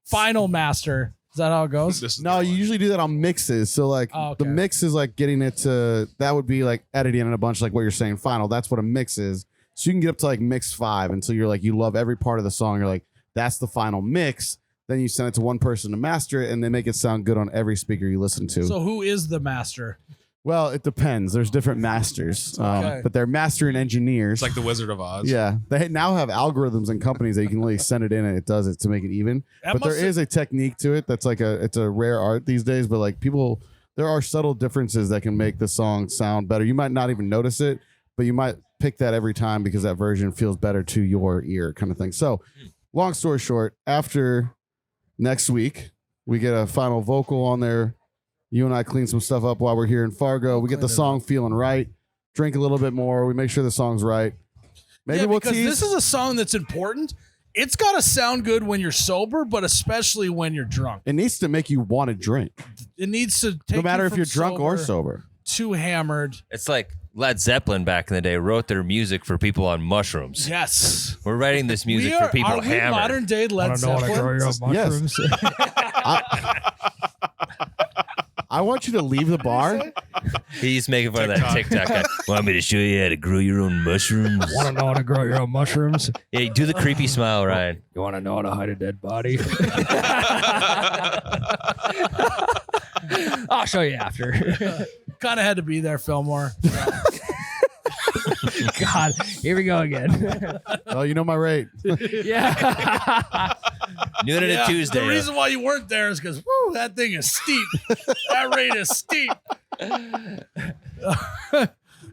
Final master. Is that how it goes? This is no, the you one. usually do that on mixes. So like Oh, okay. the mix is like getting it to, that would be like editing in a bunch, like what you're saying, final. That's what a mix is. So you can get up to like mix 5 until you're like, you love every part of the song. You're like, that's the final mix. Then you send it to one person to master it and they make it sound good on every speaker you listen to. So who is the master? Well, it depends. There's different masters, Okay. but they're mastering engineers. It's like the Wizard of Oz. Yeah, they now have algorithms in companies that you can really send it in and it does it to make it even. That But there must- is a technique to it that's like it's a rare art these days. But like people, there are subtle differences that can make the song sound better. You might not even notice it, but you might pick that every time because that version feels better to your ear, kind of thing. So, long story short, after next week, we get a final vocal on there. You and I clean some stuff up while we're here in Fargo. We get the Clean it song feeling right. Drink a little bit more. We make sure the song's right. Maybe yeah, we'll because tease. this is a song that's important. It's got to sound good when you're sober, but especially when you're drunk. It needs to make you want to drink, It needs to take no matter you if from you're drunk or sober. too hammered. It's like Led Zeppelin back in the day wrote their music for people on mushrooms. Yes. We're writing this music are for people we hammered. modern day Led Zeppelin? Yes. I want you to leave the bar. He's making fun of that TikTok guy. Want me to show you how to grow your own mushrooms? Want to know how to grow your own mushrooms? Yeah, do the creepy smile, Ryan. You want to know how to hide a dead body? I'll show you after. Kind of had to be there, Fillmore. God, here we go again. Oh, you know my rate. Yeah. Noon and a Tuesday. The reason why you weren't there is because, woo, that thing is steep. That rate is steep.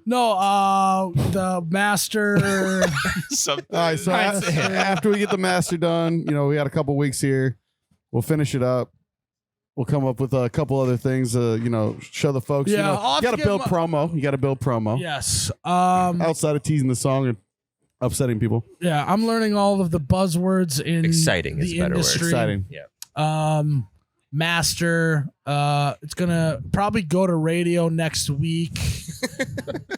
No, the master. Something. All right, so after we get the master done, we got a couple weeks here. We'll finish it up. We'll come up with a couple other things, show the folks. Yeah, I'll have you got to to get build my- promo. You got to build promo Yes. outside of teasing the song and upsetting people. Yeah, I'm learning all of the buzzwords in Exciting is the a better word. industry. Exciting. Master. It's gonna probably go to radio next week.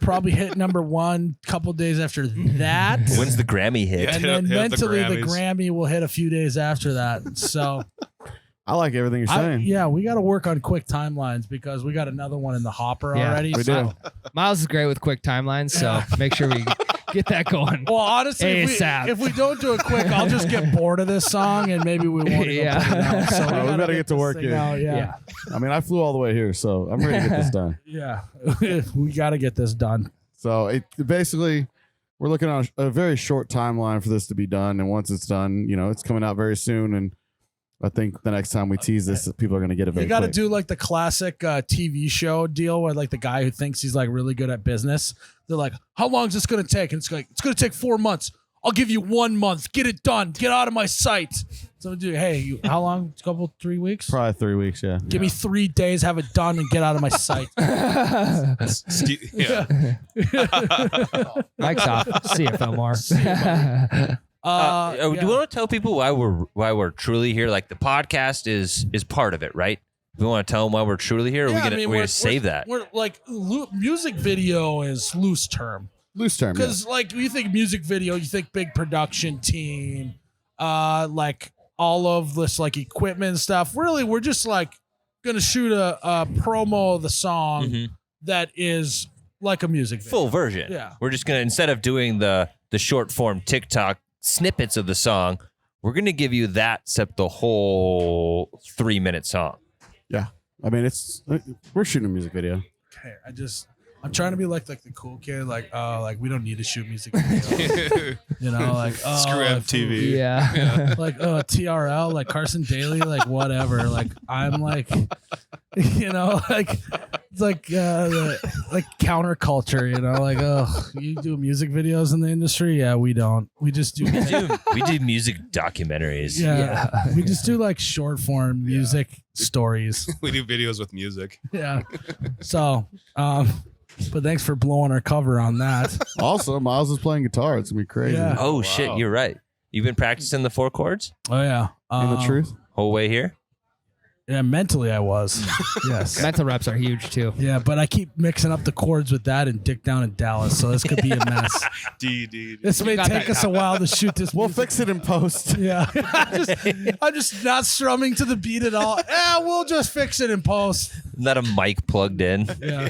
Probably hit number 1 couple days after that. When's the Grammy hit? Yeah. And then Hit the mentally the Grammys. Grammy will hit a few days after that. So I like everything you're saying. yeah, we got to work on quick timelines because we got another one in the hopper Yeah, already. we so- do. Miles is great with quick timelines, so make sure we get that going. Well, honestly, ASAP. if we don't do it quick, I'll just get bored of this song and maybe we won't. Yeah. Put it out. So we gotta better get to this work thing here. out, Yeah. I mean, I flew all the way here, so I'm ready to get this done. Yeah. We got to get this done. So basically, we're looking on a very short timeline for this to be done. And once it's done, it's coming out very soon. And I think the next time we tease this, people are going to get it very You got to quick. do like the classic TV show deal where like the guy who thinks he's like really good at business. They're like, how long is this going to take? And it's like, it's going to take 4 months. I'll give you 1 month. Get it done. Get out of my sight. So dude, hey, how long? A couple, 3 weeks? Probably 3 weeks, yeah. Give me 3 days, have it done, and get out of my sight. Yeah. Mike's off. See you, Fillmore. Do you want to tell people why we're truly here? Like the podcast is part of it, right? We want to tell them why we're truly here. Or Yeah, we're gonna save that. We're like music video is loose term Loose term. Yeah. because like you think music video, you think big production team, like all of this like equipment and stuff. Really, we're just like gonna shoot a promo of the song Mhm. that is like a music video. Full version. Yeah. We're just gonna, instead of doing the short form TikTok snippets of the song, we're gonna give you that except the whole 3-minute song. Yeah. I mean, we're shooting a music video. Okay, I'm trying to be like the cool kid, like we don't need to shoot music videos. You know, like Screw MTV. Yeah. like TRL, like Carson Daly, like whatever. Like I'm like, you know, like it's like counterculture, you know, like you do music videos in the industry, yeah, we don't. We just do. We do music documentaries. Yeah, we just do like short form music stories. We do videos with music. Yeah. So, but thanks for blowing our cover on that. Also, Myles is playing guitar. It's gonna be crazy. Yeah. Oh shit, you're right. You've been practicing the 4 chords Oh yeah. In the truth. whole way here. Yeah, mentally I was. Yes. Mental reps are huge too. Yeah, but I keep mixing up the chords with that and Dick Down in Dallas, so this could be a mess. D. This may got take that. us a while to shoot this. We'll music. fix it in post. Yeah, I'm just not strumming to the beat at all. Yeah, we'll just fix it in post. Not a mic plugged in. Yeah,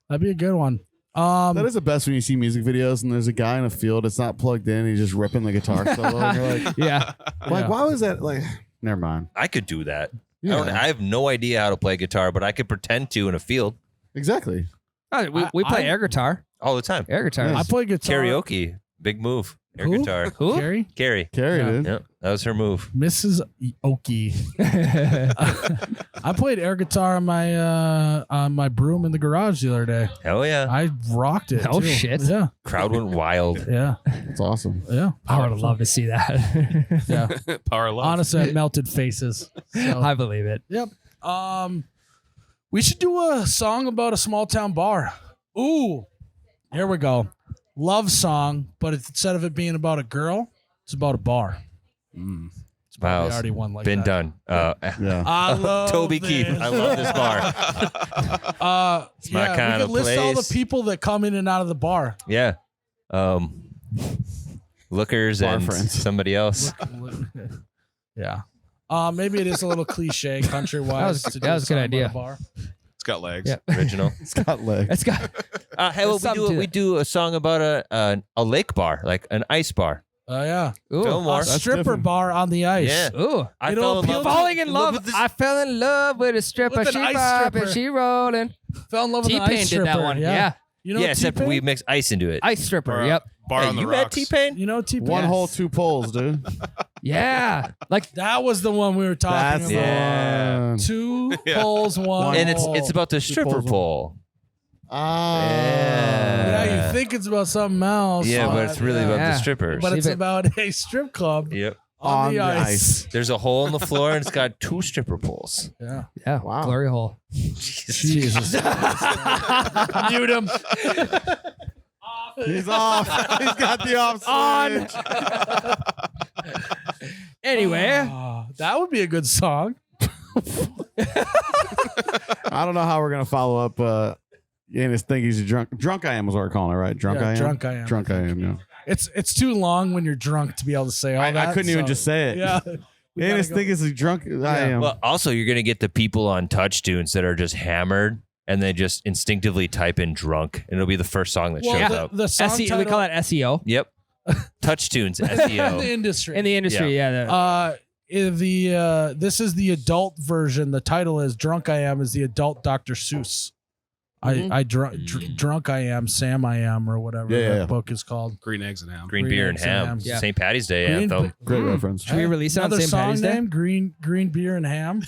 that'd be a good one. That is the best when you see music videos and there's a guy in a field. It's not plugged in. He's just ripping the guitar solo. And you're like, Yeah. Yeah. why was that? Like, never mind. I could do that. Yeah. I have no idea how to play guitar, but I could pretend to in a field Exactly. Oh, we play air guitar. all the time. Air guitar. Nice. I play guitar. Karaoke, big move. Air Who? guitar. Who? Carrie? Carrie. Carrie Yeah. did. Yep, that was her move. Mrs. Oki. I played air guitar on my broom in the garage the other day. Hell yeah. I rocked it. Oh, too. shit. Yeah, Crowd went wild. yeah, That's awesome. yeah. I would love to see that. Yeah. Power love. Honestly, I melted faces. So, I believe it. yep. We should do a song about a small town bar. Ooh, here we go. Love song, but instead of it being about a girl, it's about a bar. Mm. We Miles, already won like been that. done. Yeah. I love Toby Keith. this. I love this bar. my my kind we of could list all the place. people that come in and out of the bar. Yeah. Lookers Bar and friends. somebody else. Yeah. Maybe it is a little cliche country wise. That was a good idea. Bar. It's got legs. Yeah. Original. It's got legs. It's got Hey, well, There's something to we that. do a song about a lake bar, like an ice bar. Oh yeah. ooh. Fillmore. A stripper different. bar on the ice. Yeah. Ooh. I You know, fell in people- love. Falling in love. with this- I fell in love with a stripper. With an She ice bopping, stripper. she rolling. Fell in love with an T-Pain ice did stripper. that one. Yeah. You know yeah, except T-Pain? we mix ice into it. Ice stripper. Bar, Yep. bar Hey, on the you met rocks. T-Pain? You know T-Pain? One Yes. hole, 2 poles, dude. Yeah. Like That was the one we were talking That's about. Yeah. 2 Yeah. poles, one. And hole. it's about the stripper poles. pole. Yeah, you think it's about something else. Yeah, but it's really about Yeah. the strippers. But it's Leave it. about a strip club Yep. on the ice. There's a hole in the floor and it's got 2 stripper poles. Yeah. yeah. Wow. Glory hole. Jesus. Mute him. He's off. He's got the off On. switch. Anyway. Oh, that would be a good song. I don't know how we're gonna follow up. And his thing he's a drunk. Drunk I am was what we're calling it, right? Drunk Yeah, I am. drunk I am. Drunk I am. Yeah. It's too long when you're drunk to be able to say all that. I couldn't even so- just say it. Yeah. We And his gotta thing is a drunk. I Yeah. am. Well, also, you're going to get the people on touch tunes that are just hammered and they just instinctively type in drunk and it'll be the first song that Well, shows the, up. the song SEO, title we call that SEO Yep. Touch tunes, in the SEO. industry. in the industry. Yeah. This is the adult version. The title is "Drunk I Am" is the adult Dr. Seuss. I drunk I am, Sam I am, or whatever Yeah, that book is called. Green eggs and ham. Green beer and Eggs and ham. ham. Yeah. St. Patty's Day Green- anthem. Great reference. Should we release it on Another St. song Patty's Day? name? Green beer and ham.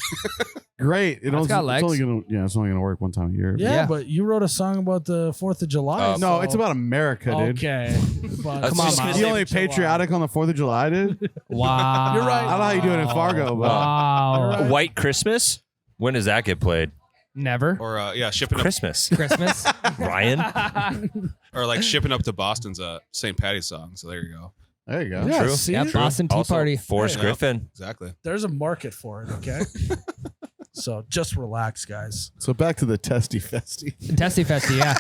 Great. It's got legs. only gonna work one time a year. Yeah, Yeah. but you wrote a song about the 4th of July. Oh. No, so- it's about America, dude. Okay. But Come on, You Miles. only patriotic on the 4th of July, dude? Wow. You're right. I don't know how you do it in Fargo, but Wow. White Christmas? When does that get played? Never. Or shipping up Christmas. Christmas. Ryan? or like shipping up to Boston's St. Patty's song. So there you go. there you go. yeah, True. see, Yeah, Boston Tea Also, Party. Forrest Yeah. Griffin. Exactly. there's a market for it. Okay. So just relax, guys. So back to the testy festy. Testy Festy, yeah.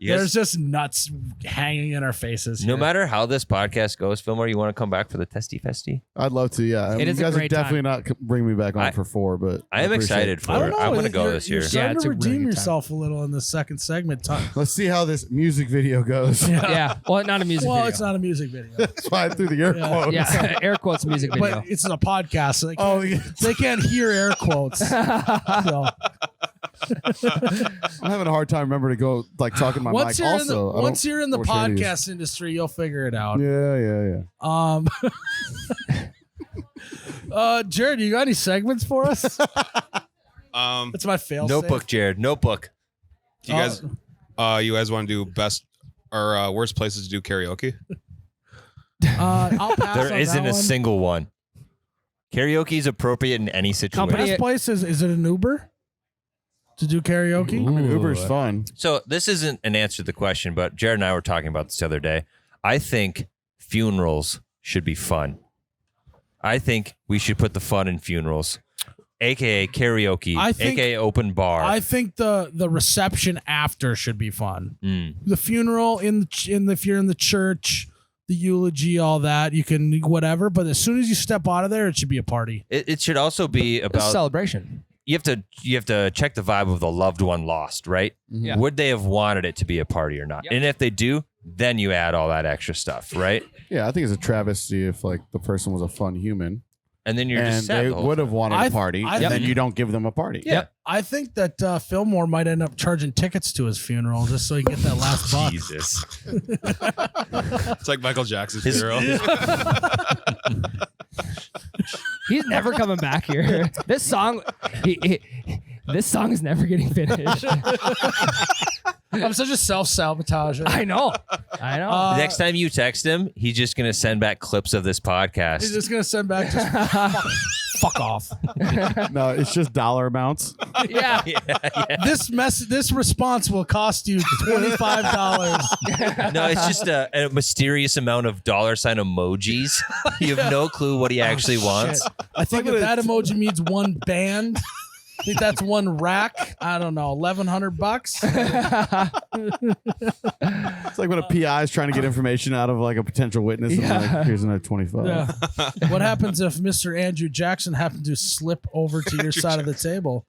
You There's guys, just nuts hanging in our faces. no here. matter how this podcast goes, Fillmore, you want to come back for the Testy Festy? I'd love to, yeah. It is you a guys are great definitely not bringing me back on I- for 4, but I am appreciate excited it. for I don't it. know. I'm going to go you're- this year. You're starting Yeah, it's to a really redeem good time. yourself a little in the second segment. Let's see how this music video goes. Yeah. Well, not a music Well, video. it's not a music video, That's why I threw the air Yeah. quotes. Yeah. Air quotes music video. but it's a podcast, so they can't, Oh, yeah. they can't hear air quotes. So, I'm having a hard time remembering to go like talking my mic. Also, once you're in the which one to use. podcast industry, you'll figure it out. Yeah. Jared, you got any segments for us? That's my fail. Notebook, Jared. Notebook. Do you guys want to do best or worst places to do karaoke? I'll pass There on isn't that a one. single one. Karaoke is appropriate in any situation. Company- Best place is it an Uber to do karaoke? I mean, Uber's fun. So this isn't an answer to the question, but Jared and I were talking about this the other day. I think funerals should be fun. I think we should put the fun in funerals, aka karaoke, aka open bar. I think the reception after should be fun. The funeral if you're in the church, the eulogy, all that you can whatever. But as soon as you step out of there, it should be a party. It should also be It's a about celebration. you have to check the vibe of the loved one lost, right? Yeah. Would they have wanted it to be a party or not? Yep. And if they do, then you add all that extra stuff, right? Yeah, I think it's a travesty if like the person was a fun human And then you're and just sad they the whole would have wanted I- a party, I and then think- you don't give them a party. Yep. I think that Fillmore might end up charging tickets to his funeral just so he can get that last buck. Jesus. It's like Michael Jackson's His- funeral. He's never coming back here. This song, this song is never getting finished. I'm such a self-sabotager. I know. Next time you text him, he's just going to send back clips of this podcast. He's just gonna send back just fuck off. No, it's just dollar amounts. Yeah. This response will cost you $25. No, it's just a mysterious amount of dollar sign emojis. You have no clue what he actually wants. I think if that emoji means one band, I think that's one rack. I don't know, $1,100. It's like when a PI is trying to get information out of like a potential witness. And like, here's another 25. Yeah. What happens if Mr. Andrew Jackson happened to slip over to your side of the table?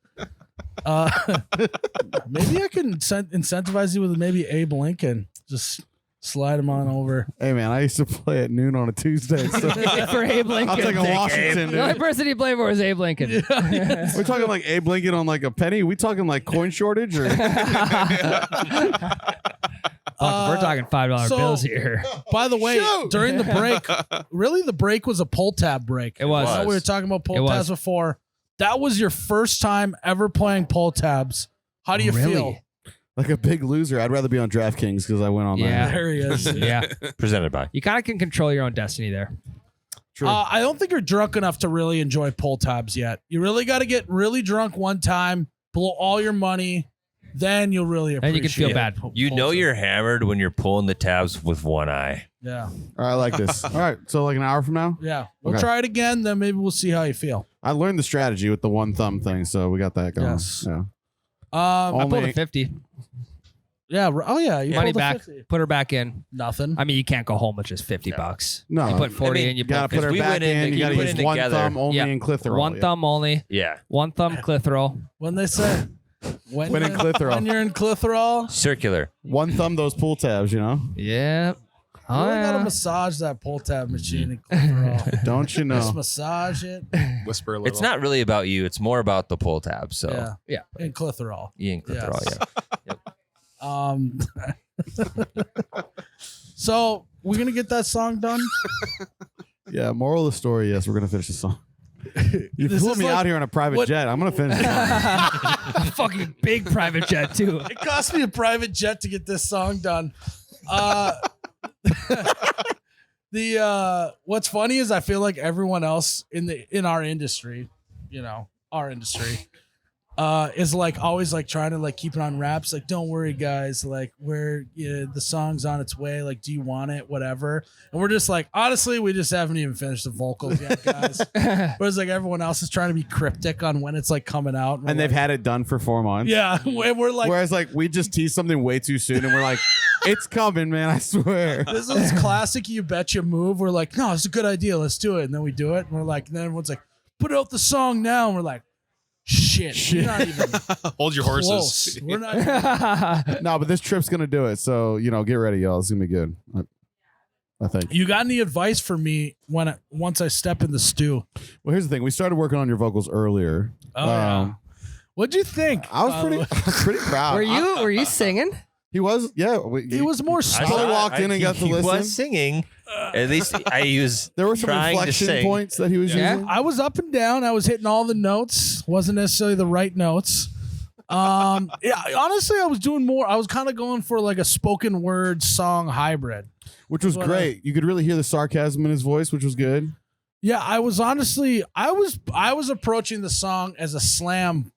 Maybe I can incentivize you with maybe Abe Lincoln. Just slide him on over. Hey man, I used to play at noon on a Tuesday. So For Abe Lincoln. I'll take a Washington. The only Dude. person he played for was Abe Lincoln. We're talking like Abe Lincoln on like a penny. We talking like coin shortage or We're talking $5 so- bills here. By the way, during the break, really the break was a pull tab break. It was. I know we were talking about pull It tabs was. before. That was your first time ever playing pull tabs. How do you Really? feel? like a big loser. I'd rather be on DraftKings because I went on Yeah. that. There he is. Yeah. Presented by. You kind of can control your own destiny there. True. I don't think you're drunk enough to really enjoy pull tabs yet. You really got to get really drunk one time, blow all your money, then you'll really appreciate Then you can feel bad. You pull know tabs. you're hammered when you're pulling the tabs with one eye. Yeah. All right, I like this. All right, so like an hour from now, Yeah. We'll Okay. try it again, then maybe we'll see how you feel. I learned the strategy with the one thumb thing, so we got that going. Yes. Yeah. I pulled Only- a 50. Yeah. Oh, yeah. You Money pulled a back. 50. Put her back in. Nothing. I mean, you can't go home with just $50. No. You put 40 I mean, in, you You gotta put put her we back went in in. You gotta we went use in one together. thumb only Yeah. in clitheroe. one thumb only. Yeah. One thumb clitheroe. When they say when in clitheroe. When you're in clitheroe, Circular. One thumb those pull tabs, you know? Yeah. you Oh, really gotta yeah. massage that pull tab machine in clitheroe. Don't you Just know? massage it. Whisper a little. It's not really about you. It's more about the pull tab. So Yeah. Yeah. In clitheroe. Ian Clitheroe, Yes. yeah. So we're gonna get that song done. Yeah, moral of the story, yes, we're gonna finish the song. You This flew is me like- out here on a private what- jet. I'm gonna finish the song. A fucking big private jet, too. It cost me a private jet to get this song done. What's funny is I feel like everyone else in our industry, our industry, is like always like trying to like keep it on wraps. Like, don't worry, guys. Like, the song's on its way. Like, do you want it? Whatever. And we're just like, honestly, we just haven't even finished the vocals yet, guys. Whereas like everyone else is trying to be cryptic on when it's like coming out. And they've had it done for 4 months. yeah, we're like. Whereas like we just teased something way too soon and we're like, it's coming, man, I swear. This is classic you betcha move. We're like, no, it's a good idea. Let's do it. And then we do it. And we're like, and then everyone's like, put out the song now. And we're like, shit. We're not even Hold your close. horses. We're not even, No, but this trip's gonna do it. So, get ready, y'all. It's gonna be good. I think. You got any advice for me once I step in the stew? Well, here's the thing. We started working on your vocals earlier. Oh, yeah. What'd you think? I was pretty proud. Were you singing? He was, yeah. He was more I slow. Probably saw- walked in and got to he listen. was singing. At least he was. There were some trying to inflection sing. points that he was Yeah. using. I was up and down. I was hitting all the notes. Wasn't necessarily the right notes. Yeah, honestly, I was doing more. I was kind of going for like a spoken word song hybrid. Which was What great. You could really hear the sarcasm in his voice, which was good. Yeah, I was honestly, I was approaching the song as a slam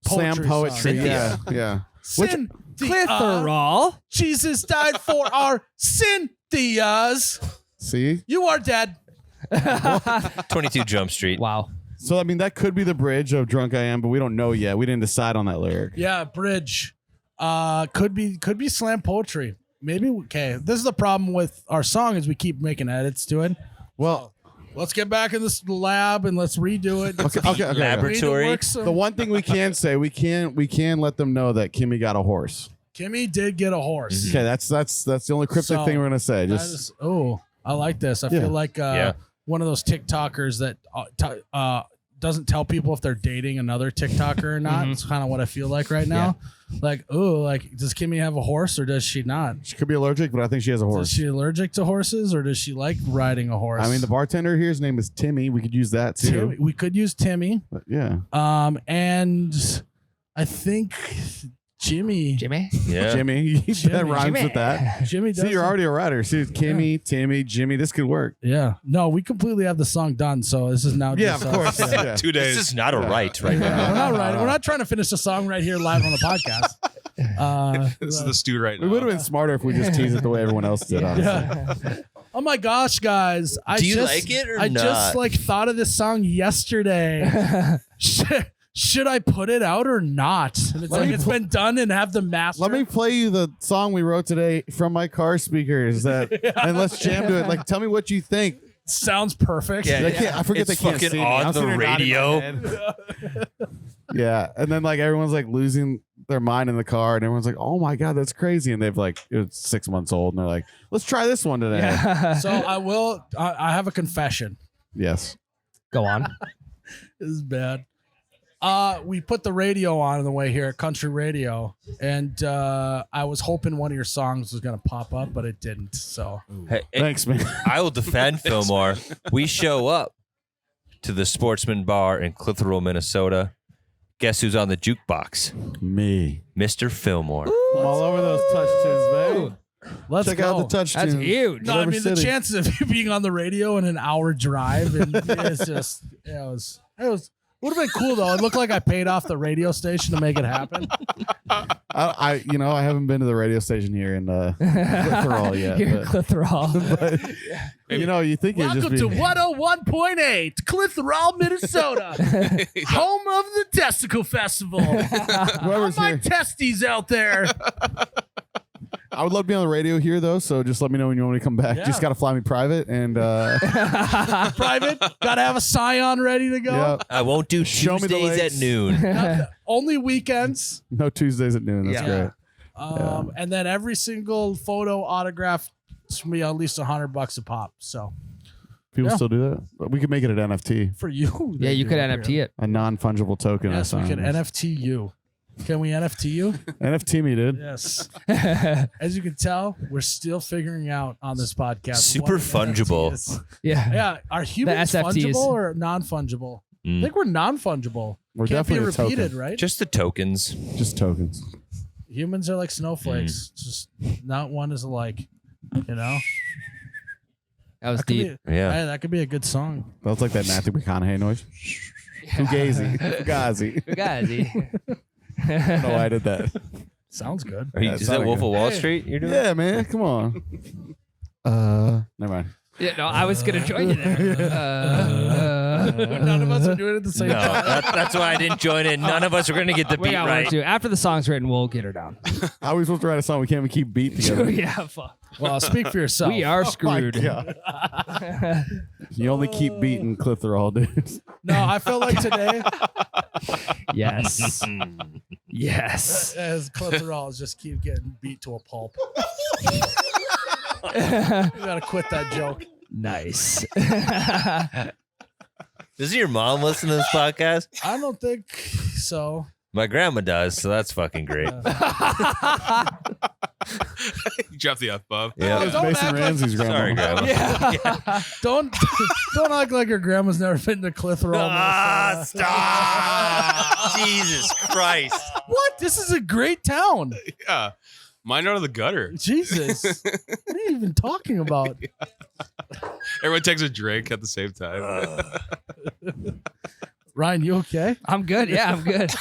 Slam poetry. song. Yeah. Yeah. Which- Cynthia, Clitheroe. Jesus died for our Cynthias. See? You are dead. 22 Jump Street. Wow. So, I mean, that could be the bridge of Drunk I Am, but we don't know yet. We didn't decide on that lyric. Yeah, bridge. Could be slam poetry. Maybe okay. This is the problem with our song is we keep making edits to it. Well, Let's get back in this lab and let's redo it. okay. Laboratory. The one thing we can say, we can let them know that Kimmy got a horse. Kimmy did get a horse. Okay, that's the only cryptic So, thing we're gonna say. That Just is- I like this. I Yeah. feel like Yeah. one of those TikTokers that doesn't tell people if they're dating another TikToker or not. It's kind of what I feel like right now. Like, does Kimmy have a horse or does she not? she could be allergic, but I think she has a Is horse. she allergic to horses or does she like riding a horse? I mean, the bartender here, his name is Timmy. We could use that too. Timmy, we could use Timmy. But yeah, and I think Jimmy. Yeah. Jimmy. that Jimmy. rhymes with that. Jimmy does. See, you're already a writer. See, Kimmy, Timmy, Jimmy. This could work. Yeah. No, we completely have the song done. So this is now. Yeah, just of course. us. Yeah. Yeah. 2 days. This is not a right right Yeah, now. we're not right. We're not trying to finish the song right here live on the podcast. This is the stew right We now. would have been smarter if we just teased it the way everyone else did. Honestly. Oh my gosh, guys! Do you like it or I not? just like thought of this song yesterday. Should I put it out or not? And it's like it's been done and have the master. Let me play you the song we wrote today from my car speakers. And let's jam to it. Like, tell me what you think. Sounds perfect. Yeah. I forget It's they can't fucking see me. on I'm the sitting here nodding my radio. head. Yeah, and then like everyone's like losing their mind in the car, and everyone's like, "Oh my god, that's crazy!" And they've like it's 6 months old, and they're like, "Let's try this one today." So I will. I have a confession. Yes. Go on. This is bad. We put the radio on the way here, country radio, and I was hoping one of your songs was gonna pop up, but it didn't. So Hey, Thanks, man. I will defend Fillmore. We show up to the Sportsman Bar in Clitheroe, Minnesota. Guess who's on the jukebox? Me. Mr. Fillmore. I'm all over those touch tunes, man. let's Check go. out the touch That's tunes. huge. No, I Whatever mean the city. chances of you being on the radio in an hour drive, and it's just it was would have been cool though. It looked like I paid off the radio station to make it happen. I haven't been to the radio station here in Clitheroe yet. Here in But, Clitheroe. you think it'd Welcome just to be 101.8 Clitheroe, Minnesota, home of the Testicle Festival. All whoever's my here. testes out there. I would love to be on the radio here though, so just let me know when you want me to come back. Yeah. Just got to fly me private, and Private, gotta have a Scion ready to go. yeah, I won't do Show me the Tuesdays lakes. at noon. Only weekends. no Tuesdays at noon. That's Yeah. great. And then every single photo autograph is gonna be at least $100 a pop. So People Yeah. still do that. But we could make it an NFT, for you, Yeah, they you do could it NFT here. it. a non-fungible token. Yes, we can NFT you. Can we NFT you? NFT me, dude. Yes. As you can tell, we're still figuring out on this podcast. Super what an NFT fungible. is. Yeah. Yeah. Are humans SFTs. fungible or non-fungible? I think we're non-fungible. We're Can't be definitely a repeated, token. right? Just the tokens. Just tokens. Humans are like snowflakes. Just not one is alike. You know? That was That could deep. be, Yeah. hey, that could be a good song. That's like that Matthew McConaughey noise. Fugazi. Fugazi. Fugazi. I don't know why I did that. Sounds good. Are you, Yeah, is it that sounded Wolf good. of Wall Hey. Street you're doing? Yeah, man. Come on. Never mind. Yeah, no, I was gonna join you there. None of us are doing it at the same No, time. that's why I didn't join in. None of us are going to get the We beat got right. one too. After the song's written, we'll get her down. How are we supposed to write a song? We can't even keep beat together. yeah, fuck. Well, speak for yourself. We are My screwed. God. You only keep beating Clitheroe, dude. No, I felt like today, Yes. yes. as Clitheroe just keep getting beat to a pulp. You gotta quit that joke. Nice. Does your mom listen to this podcast? I don't think so. My grandma does, so that's fucking great. You dropped the F-bomb. Yeah. It's Don't Mason act like- Ramsey's grandma. Sorry, grandma. Yeah. Don't act like your grandma's never been to Clitheroe. Ah, stop! Jesus Christ! What? This is a great town. Yeah. Mine out of the gutter. Jesus. What are you even talking about? Everyone takes a drink at the same time. Ryan, you okay? I'm good. Yeah, I'm good.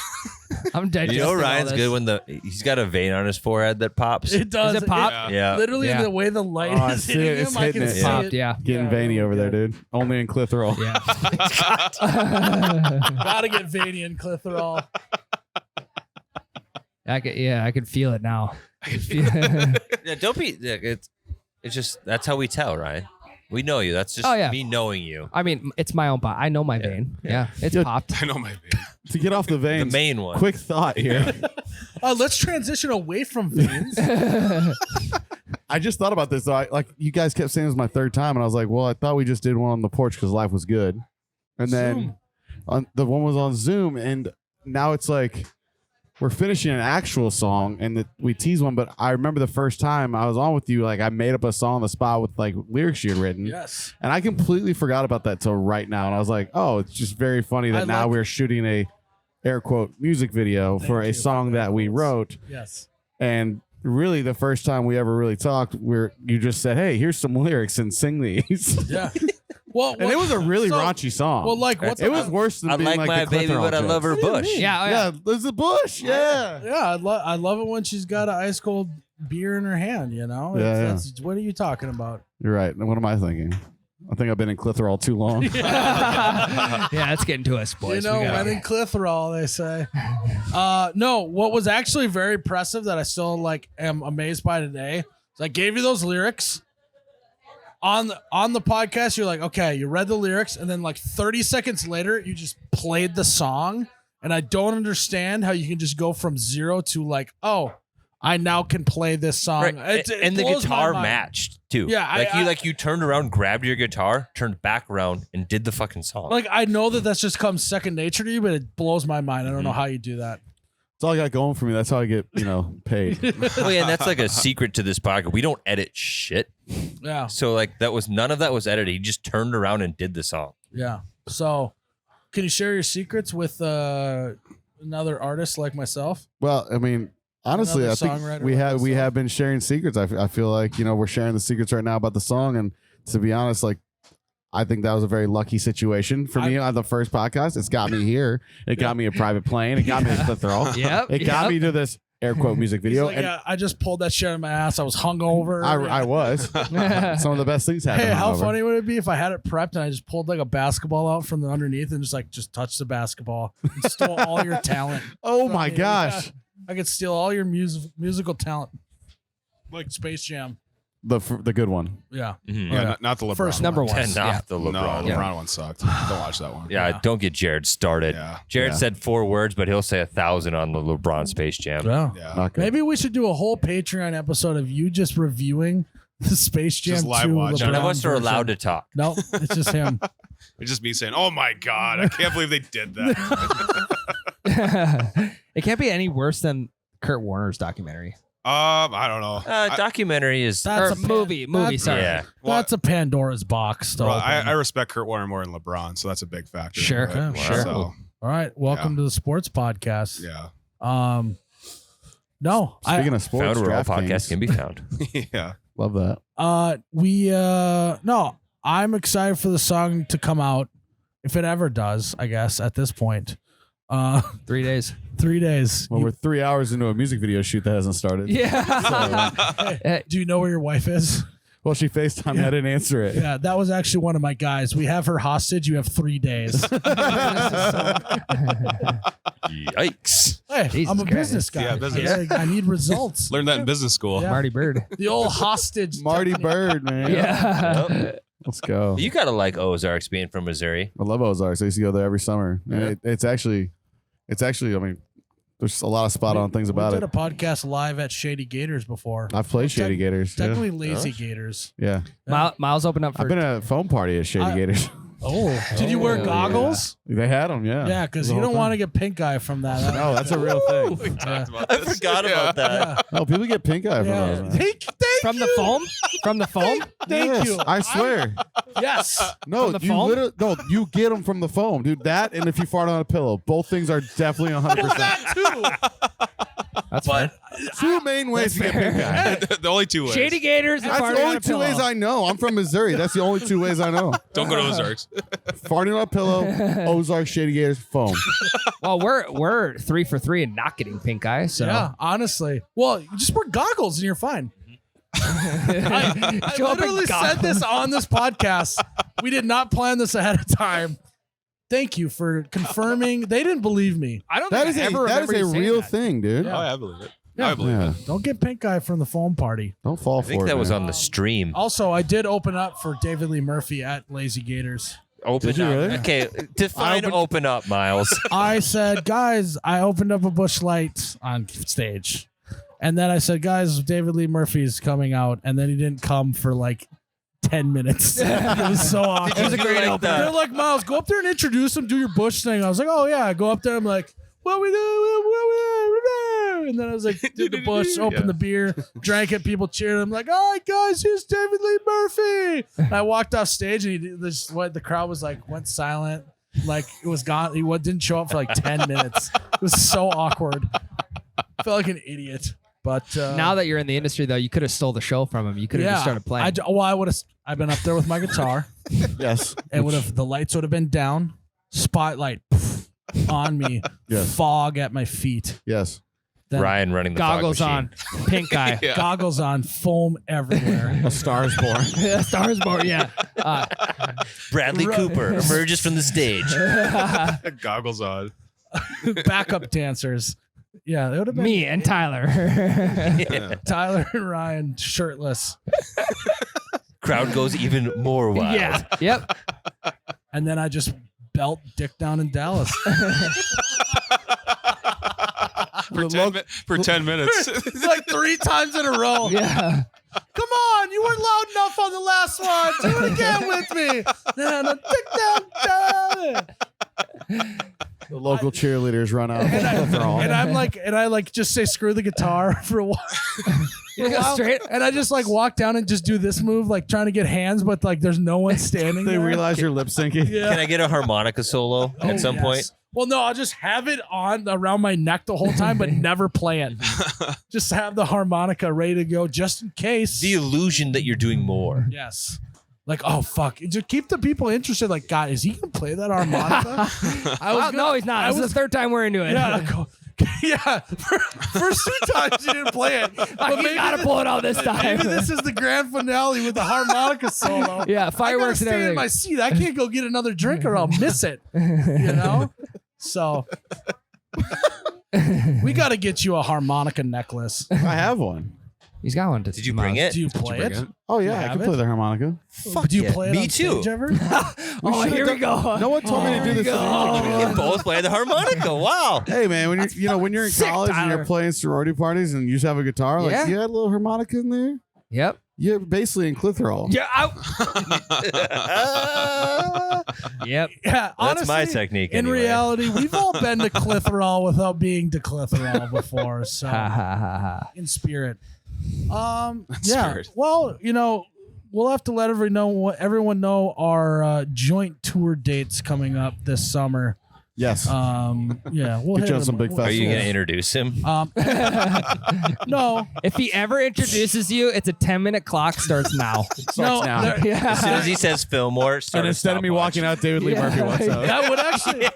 I'm digesting. You know all Ryan's this. good when he's got a vein on his forehead that pops. It does. Is it pop? Yeah. Yeah. Literally, Yeah. the way the light Oh, I is see hitting it. him, It's I hitting can it. see Popped, it. yeah. Getting veiny over there, dude. Only in Clitheroe. Yeah. Gotta get veiny in Clitheroe. I could feel it now. I could feel Yeah, don't be. It's just that's how we tell, Ryan. We know you. That's just Oh, yeah. me knowing you. I mean, it's my own I know my vein. Yeah. It's Yeah. popped. I know my vein. To get off the The veins, main one. quick thought here. Let's transition away from veins. I just thought about this. Though. Like you guys kept saying it was my third time, and I was like, well, I thought we just did one on the porch because life was good, and then the one was on Zoom, and now it's like we're finishing an actual song, and we tease one. But I remember the first time I was on with you, like I made up a song on the spot with like lyrics you had written, Yes. and I completely forgot about that till right now, and I was like, oh, it's just very funny that I now like- we're shooting a air quote music video for a you. song that we wrote. Yes. And really, the first time we ever really talked, you just said, "Hey, here's some lyrics and sing these." Yeah. Well, And it was a really raunchy song. Well, like what? it was worse than I being like my the baby, Clitheroe but I love her jokes. bush. Yeah. Oh, yeah. Yeah, there's a bush. Yeah. Yeah, I love it when she's got an ice cold beer in her hand. You know. Yeah, yeah. That's, what are you talking about? You're right. What am I thinking? I think I've been in Clitheroe too long. Yeah, it's getting to us, boys. You know, We gotta- when in Clitheroe, they say. No, what was actually very impressive that I still am amazed by today is I gave you those lyrics on the podcast. You're like, okay, you read the lyrics, and then like 30 seconds later, you just played the song, and I don't understand how you can just go from zero to like, oh, I now can play this song. Right. It And the blows my guitar mind. matched too. Yeah, you turned around, grabbed your guitar, turned back around, and did the fucking song. Like I know that's just comes second nature to you, but it blows my mind. I don't Mm-hmm. know how you do that. That's all I got going for me. That's how I get, paid. Oh yeah, and that's like a secret to this podcast. We don't edit shit. Yeah. So like none of that was edited. He just turned around and did the song. Yeah. So, can you share your secrets with another artist like myself? Well, I mean, honestly, Another I think songwriter we with have this we song? have been sharing secrets. I feel like we're sharing the secrets right now about the song, and to be honest, like I think that was a very lucky situation for me on the first podcast. It's got me here. It got me a private plane. It got me to Clitheroe. Yep. It got me to this air quote music He's video. like, and yeah, I just pulled that shit out of my ass. I was hungover. I was. Some of the best things happened. Hey, how hungover. funny would it be if I had it prepped and I just pulled like a basketball out from the underneath and just touched the basketball and stole all your talent? Oh from my you? gosh. Yeah. I could steal all your musical talent, like Space Jam. The good one. Yeah. Mhm. Yeah, not the LeBron. First one. Number one. And not the No, LeBron. LeBron one sucked. Don't watch that one. Yeah, don't get Jared started. Yeah. Jared Yeah. said 4 words, but he'll say 1,000 on the LeBron Space Jam. Yeah. Yeah. Not good. Maybe we should do a whole Patreon episode of you just reviewing the Space Jam Just live 2 watch. None of LeBron us are version. allowed to talk. No, it's just him. It's just me saying, "Oh my god, I can't believe they did that." It can't be any worse than Kurt Warner's documentary. I don't know. Documentary is. That's Or a movie, that's- sorry. Yeah. That's a Pandora's box. To Well, open. I respect Kurt Warner more than LeBron, so that's a big factor. Sure. But- Okay, sure. So, All right, welcome to the sports podcast. yeah. No, Speaking of sports, Found where all DraftKings. podcasts can be found. Yeah. Love that. no, I'm excited for the song to come out if it ever does. I guess at this point, 3 days. 3 days. Well, we're 3 hours into a music video shoot that hasn't started. Yeah. Do you know where your wife is? Well, she FaceTimed. I didn't answer it. Yeah, that was actually one of my guys. We have her hostage. You have 3 days. Yikes. Hey, Jesus I'm a Christ. business guy. Yeah, business. I need results. Learned that in business school. Yeah. Marty Bird. The old hostage. Marty technique. Bird, man. Yeah. Yep. Let's go. You gotta like Ozarks being from Missouri. I love Ozarks. I used to go there every summer. And it's actually, I mean, there's a lot of spot on things about we it. did a podcast live at Shady Gators before. I've played Shady Gators. Yeah. Technically lazy Gators. Yeah. Miles opened up for I've been at a phone party at Shady I- Gators. Oh, did you wear goggles? They had them, yeah. Yeah, because you don't want to get pink eye from that. No, that's a real thing. I forgot about that. No, people get pink eye from Yeah. those. Man. Thank From the foam? From the foam? Thank Yes, you. I swear. Yes. No, From the you foam? literally no, you get them from the foam, dude. That and if you fart on a pillow, both things are definitely 100%. That too. That's But Two main ways to get pink eye. The only two ways. Shady Gators and That's farting the on only a two ways pillow. I know. I'm from Missouri. That's the only two ways I know. Don't go to Ozarks. Farting on a pillow, Ozark, Shady Gators, foam. Well, we're 3 for 3 and not getting pink eye. So yeah, honestly. Well, you just wear goggles and you're fine. I Show up in literally said goggles. this on this podcast. We did not plan this ahead of time. Thank you for confirming. They didn't believe me. I don't That think is I a ever remember you saying real that. thing, dude. Oh, yeah, I believe it. Yeah. I believe Yeah. it. Don't get pink eye from the foam party. Don't fall I think for it. that was man. on the stream. Also, I did open up for David Lee Murphy at Lazy Gators. Open Did you up. really? Okay, define open up, Miles. I said, guys, I opened up a Busch Light on stage. And then I said, guys, David Lee Murphy is coming out. And then he didn't come for like 10 minutes. It was so awkward. It was a great opener. They're like, Miles, go up there and introduce him, do your Busch thing. I was like, oh, yeah. I go up there. I'm like, what we do? And then I was like, did the Busch, opened the beer, drank it. People cheered. I'm like, all right, guys, here's David Lee Murphy. And I walked off stage and the crowd was like, went silent. Like it was gone. He didn't show up for like 10 minutes. It was so awkward. I felt like an idiot. But Now that you're in the industry, though, you could have stole the show from him. You could have just started playing. I would have. I've been up there with my guitar. Yes. It would have. The lights would have been down. Spotlight on me. Yes. Fog at my feet. Yes. Then Ryan running the Goggles fog on, machine. pink eye. Yeah. goggles on, foam everywhere. A Star's Born. Stars born, yeah. Bradley Cooper emerges from the stage. Goggles on. Backup dancers. Yeah, it would have been Me and Tyler. Tyler and Ryan shirtless. Crowd goes even more wild. Yeah. Yep. And then I just belt dick down in Dallas. For 10 minutes. It's like 3 times in a row. Yeah. Come on, you weren't loud enough on the last one. Do it again with me. Then I dick down. The local cheerleaders run out. And I like just say screw the guitar for a while. You go straight. And I just like walk down and just do this move, like trying to get hands, but like there's no one standing They there. realize you're lip syncing. Yeah. Can I get a harmonica solo at some Yes. point? Well, no, I'll just have it on around my neck the whole time, but never play it. Just have the harmonica ready to go just in case. The illusion that you're doing more. Yes. Like, oh, fuck. Just keep the people interested. Like, God, is he going to play that harmonica? No, he's not. This is the third time we're into it. Yeah. Yeah. First 2 times you didn't play it. But You gotta pull it out this time. Maybe this is the grand finale with the harmonica solo. Yeah, fireworks I and gotta stay in everything. my seat. I can't go get another drink or I'll miss it. You know? So we got to get you a harmonica necklace. I have one. He's got one. Did you bring it? Do you play it? Oh, You yeah. I have can it? play the harmonica. Do you play it Me on too. stage ever? Oh, here we go. No one told me to do this. You can both play the harmonica. Wow. Hey man, when you're in sick, college and Tyler. you're playing sorority parties and you just have a guitar, like Yeah. you had a little harmonica in there. Yep. You're basically in clitheroe. Yeah. Yep. Yeah, That's honestly, my technique. In anyway. reality, we've all been to clitheroe without being to clitheroe before. So Ha ha ha ha. in spirit. Yeah. Spirit. Well, we'll have to let everyone know our joint tour dates coming up this summer. Yes. Yeah, we'll Get hit you on some them. big Are you going festivals. to introduce him? No, If he ever introduces you, it's a 10-minute clock starts now. no. now. there- Yeah. As soon as he says Fillmore, start And a instead of me stopwatch. walking out, David Lee Yeah. Murphy walks out. That would actually.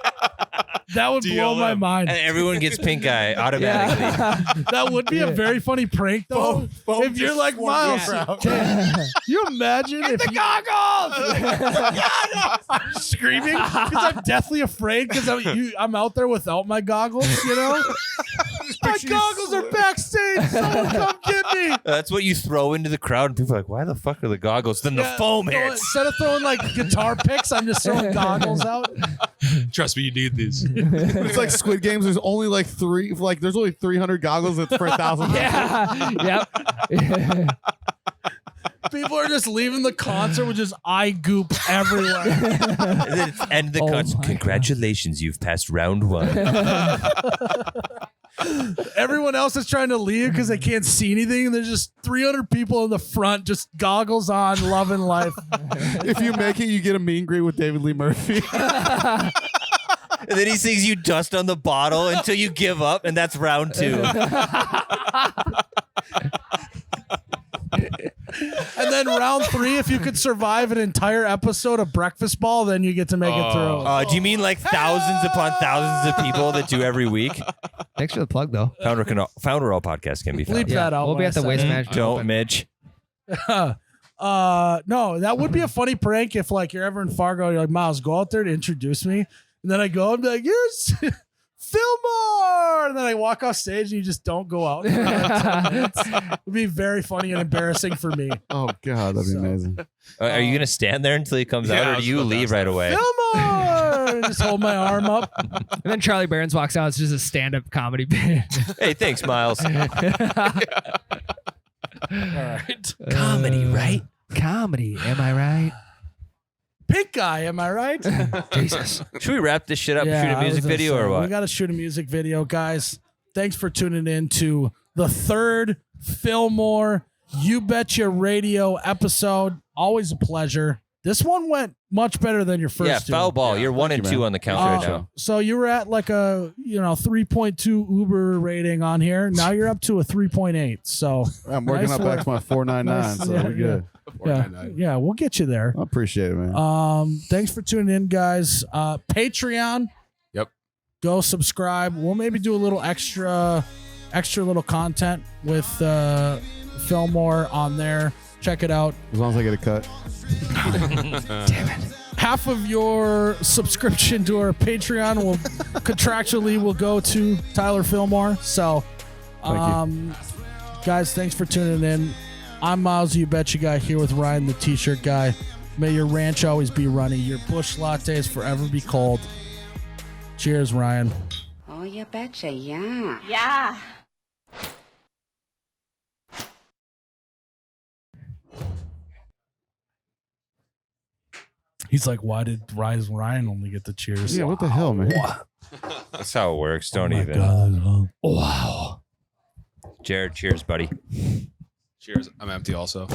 That would blow my DLM. mind. And everyone gets pink eye automatically. Yeah. That would be a very funny prank, though. If you're like Miles, you imagine if you I'm screaming because I'm deathly afraid because I'm out there without my goggles. My goggles are backstage. Someone come get me. That's what you throw into the crowd, and people are like, "Why the fuck are the goggles?" Then the Yeah, foam so hits. Instead of throwing like guitar picks, I'm just throwing goggles out. Trust me, you need these. It's like Squid Games. There's only there's only 300 goggles for 1,000. Yeah. Yep. People are just leaving the concert with just eye goop everywhere. And then it's end of the concert. Congratulations, you've passed round 1. Everyone else is trying to leave because they can't see anything. And there's just 300 people in the front, just goggles on, loving life. If you make it, you get a meet and greet with David Lee Murphy. And then he sings you dust on the bottle until you give up, and that's round 2. And then round 3, if you could survive an entire episode of Breakfast Ball, then you get to make it through. Do you mean like thousands upon thousands of people that do every week? Thanks for the plug, though. Founder All Podcast can be found. Bleep that out. We'll be at the Waste Management. Don't, Mitch. No, that would be a funny prank if like you're ever in Fargo, you're like, Myles, go out there to introduce me. And then I go and be like, here's Filmore. And then I walk off stage and you just don't go out. It would be very funny and embarrassing for me. Oh, God, that'd be amazing. Are you going to stand there until he comes Yeah, out, I or was do you about to leave ask right that. away? Filmore. Just hold my arm up. And then Charlie Barons walks out. It's just a stand-up comedy bit. Hey, thanks, Myles. All right. Comedy, right? Comedy, am I right? Pink guy, am I right? Jesus. Should we wrap this shit up and shoot I a was music gonna video say, or We what? got to shoot a music video, guys. Thanks for tuning in to the 3rd Filmore You Betcha Radio episode. Always a pleasure. This one went much better than your first Yeah, two. foul ball. Yeah, You're 1 and thank you, 2 man. on the count right Oh, now. so you were at like a 3.2 Uber rating on here. Now you're up to a 3.8. So I'm working Nice up back work. to my 499, Nice. so Yeah, we're good. yeah, we'll get you there. I appreciate it, man. Thanks for tuning in, guys. Patreon. Yep. Go subscribe. We'll maybe do a little extra little content with Filmore on there. Check it out. As long as I get a cut. Damn it. Half of your subscription to our Patreon will contractually will go to Tyler Filmore. So, guys, thanks for tuning in. I'm Myles, You Betcha Guy, here with Ryan, the T-shirt guy. May your ranch always be runny. Your bush lattes forever be cold. Cheers, Ryan. Oh, you betcha, yeah. Yeah. He's like, why did Ryan only get the cheers? Yeah, what the hell, man? That's how it works. Don't Oh my even. God. Wow. Jared, cheers, buddy. Cheers. I'm empty also.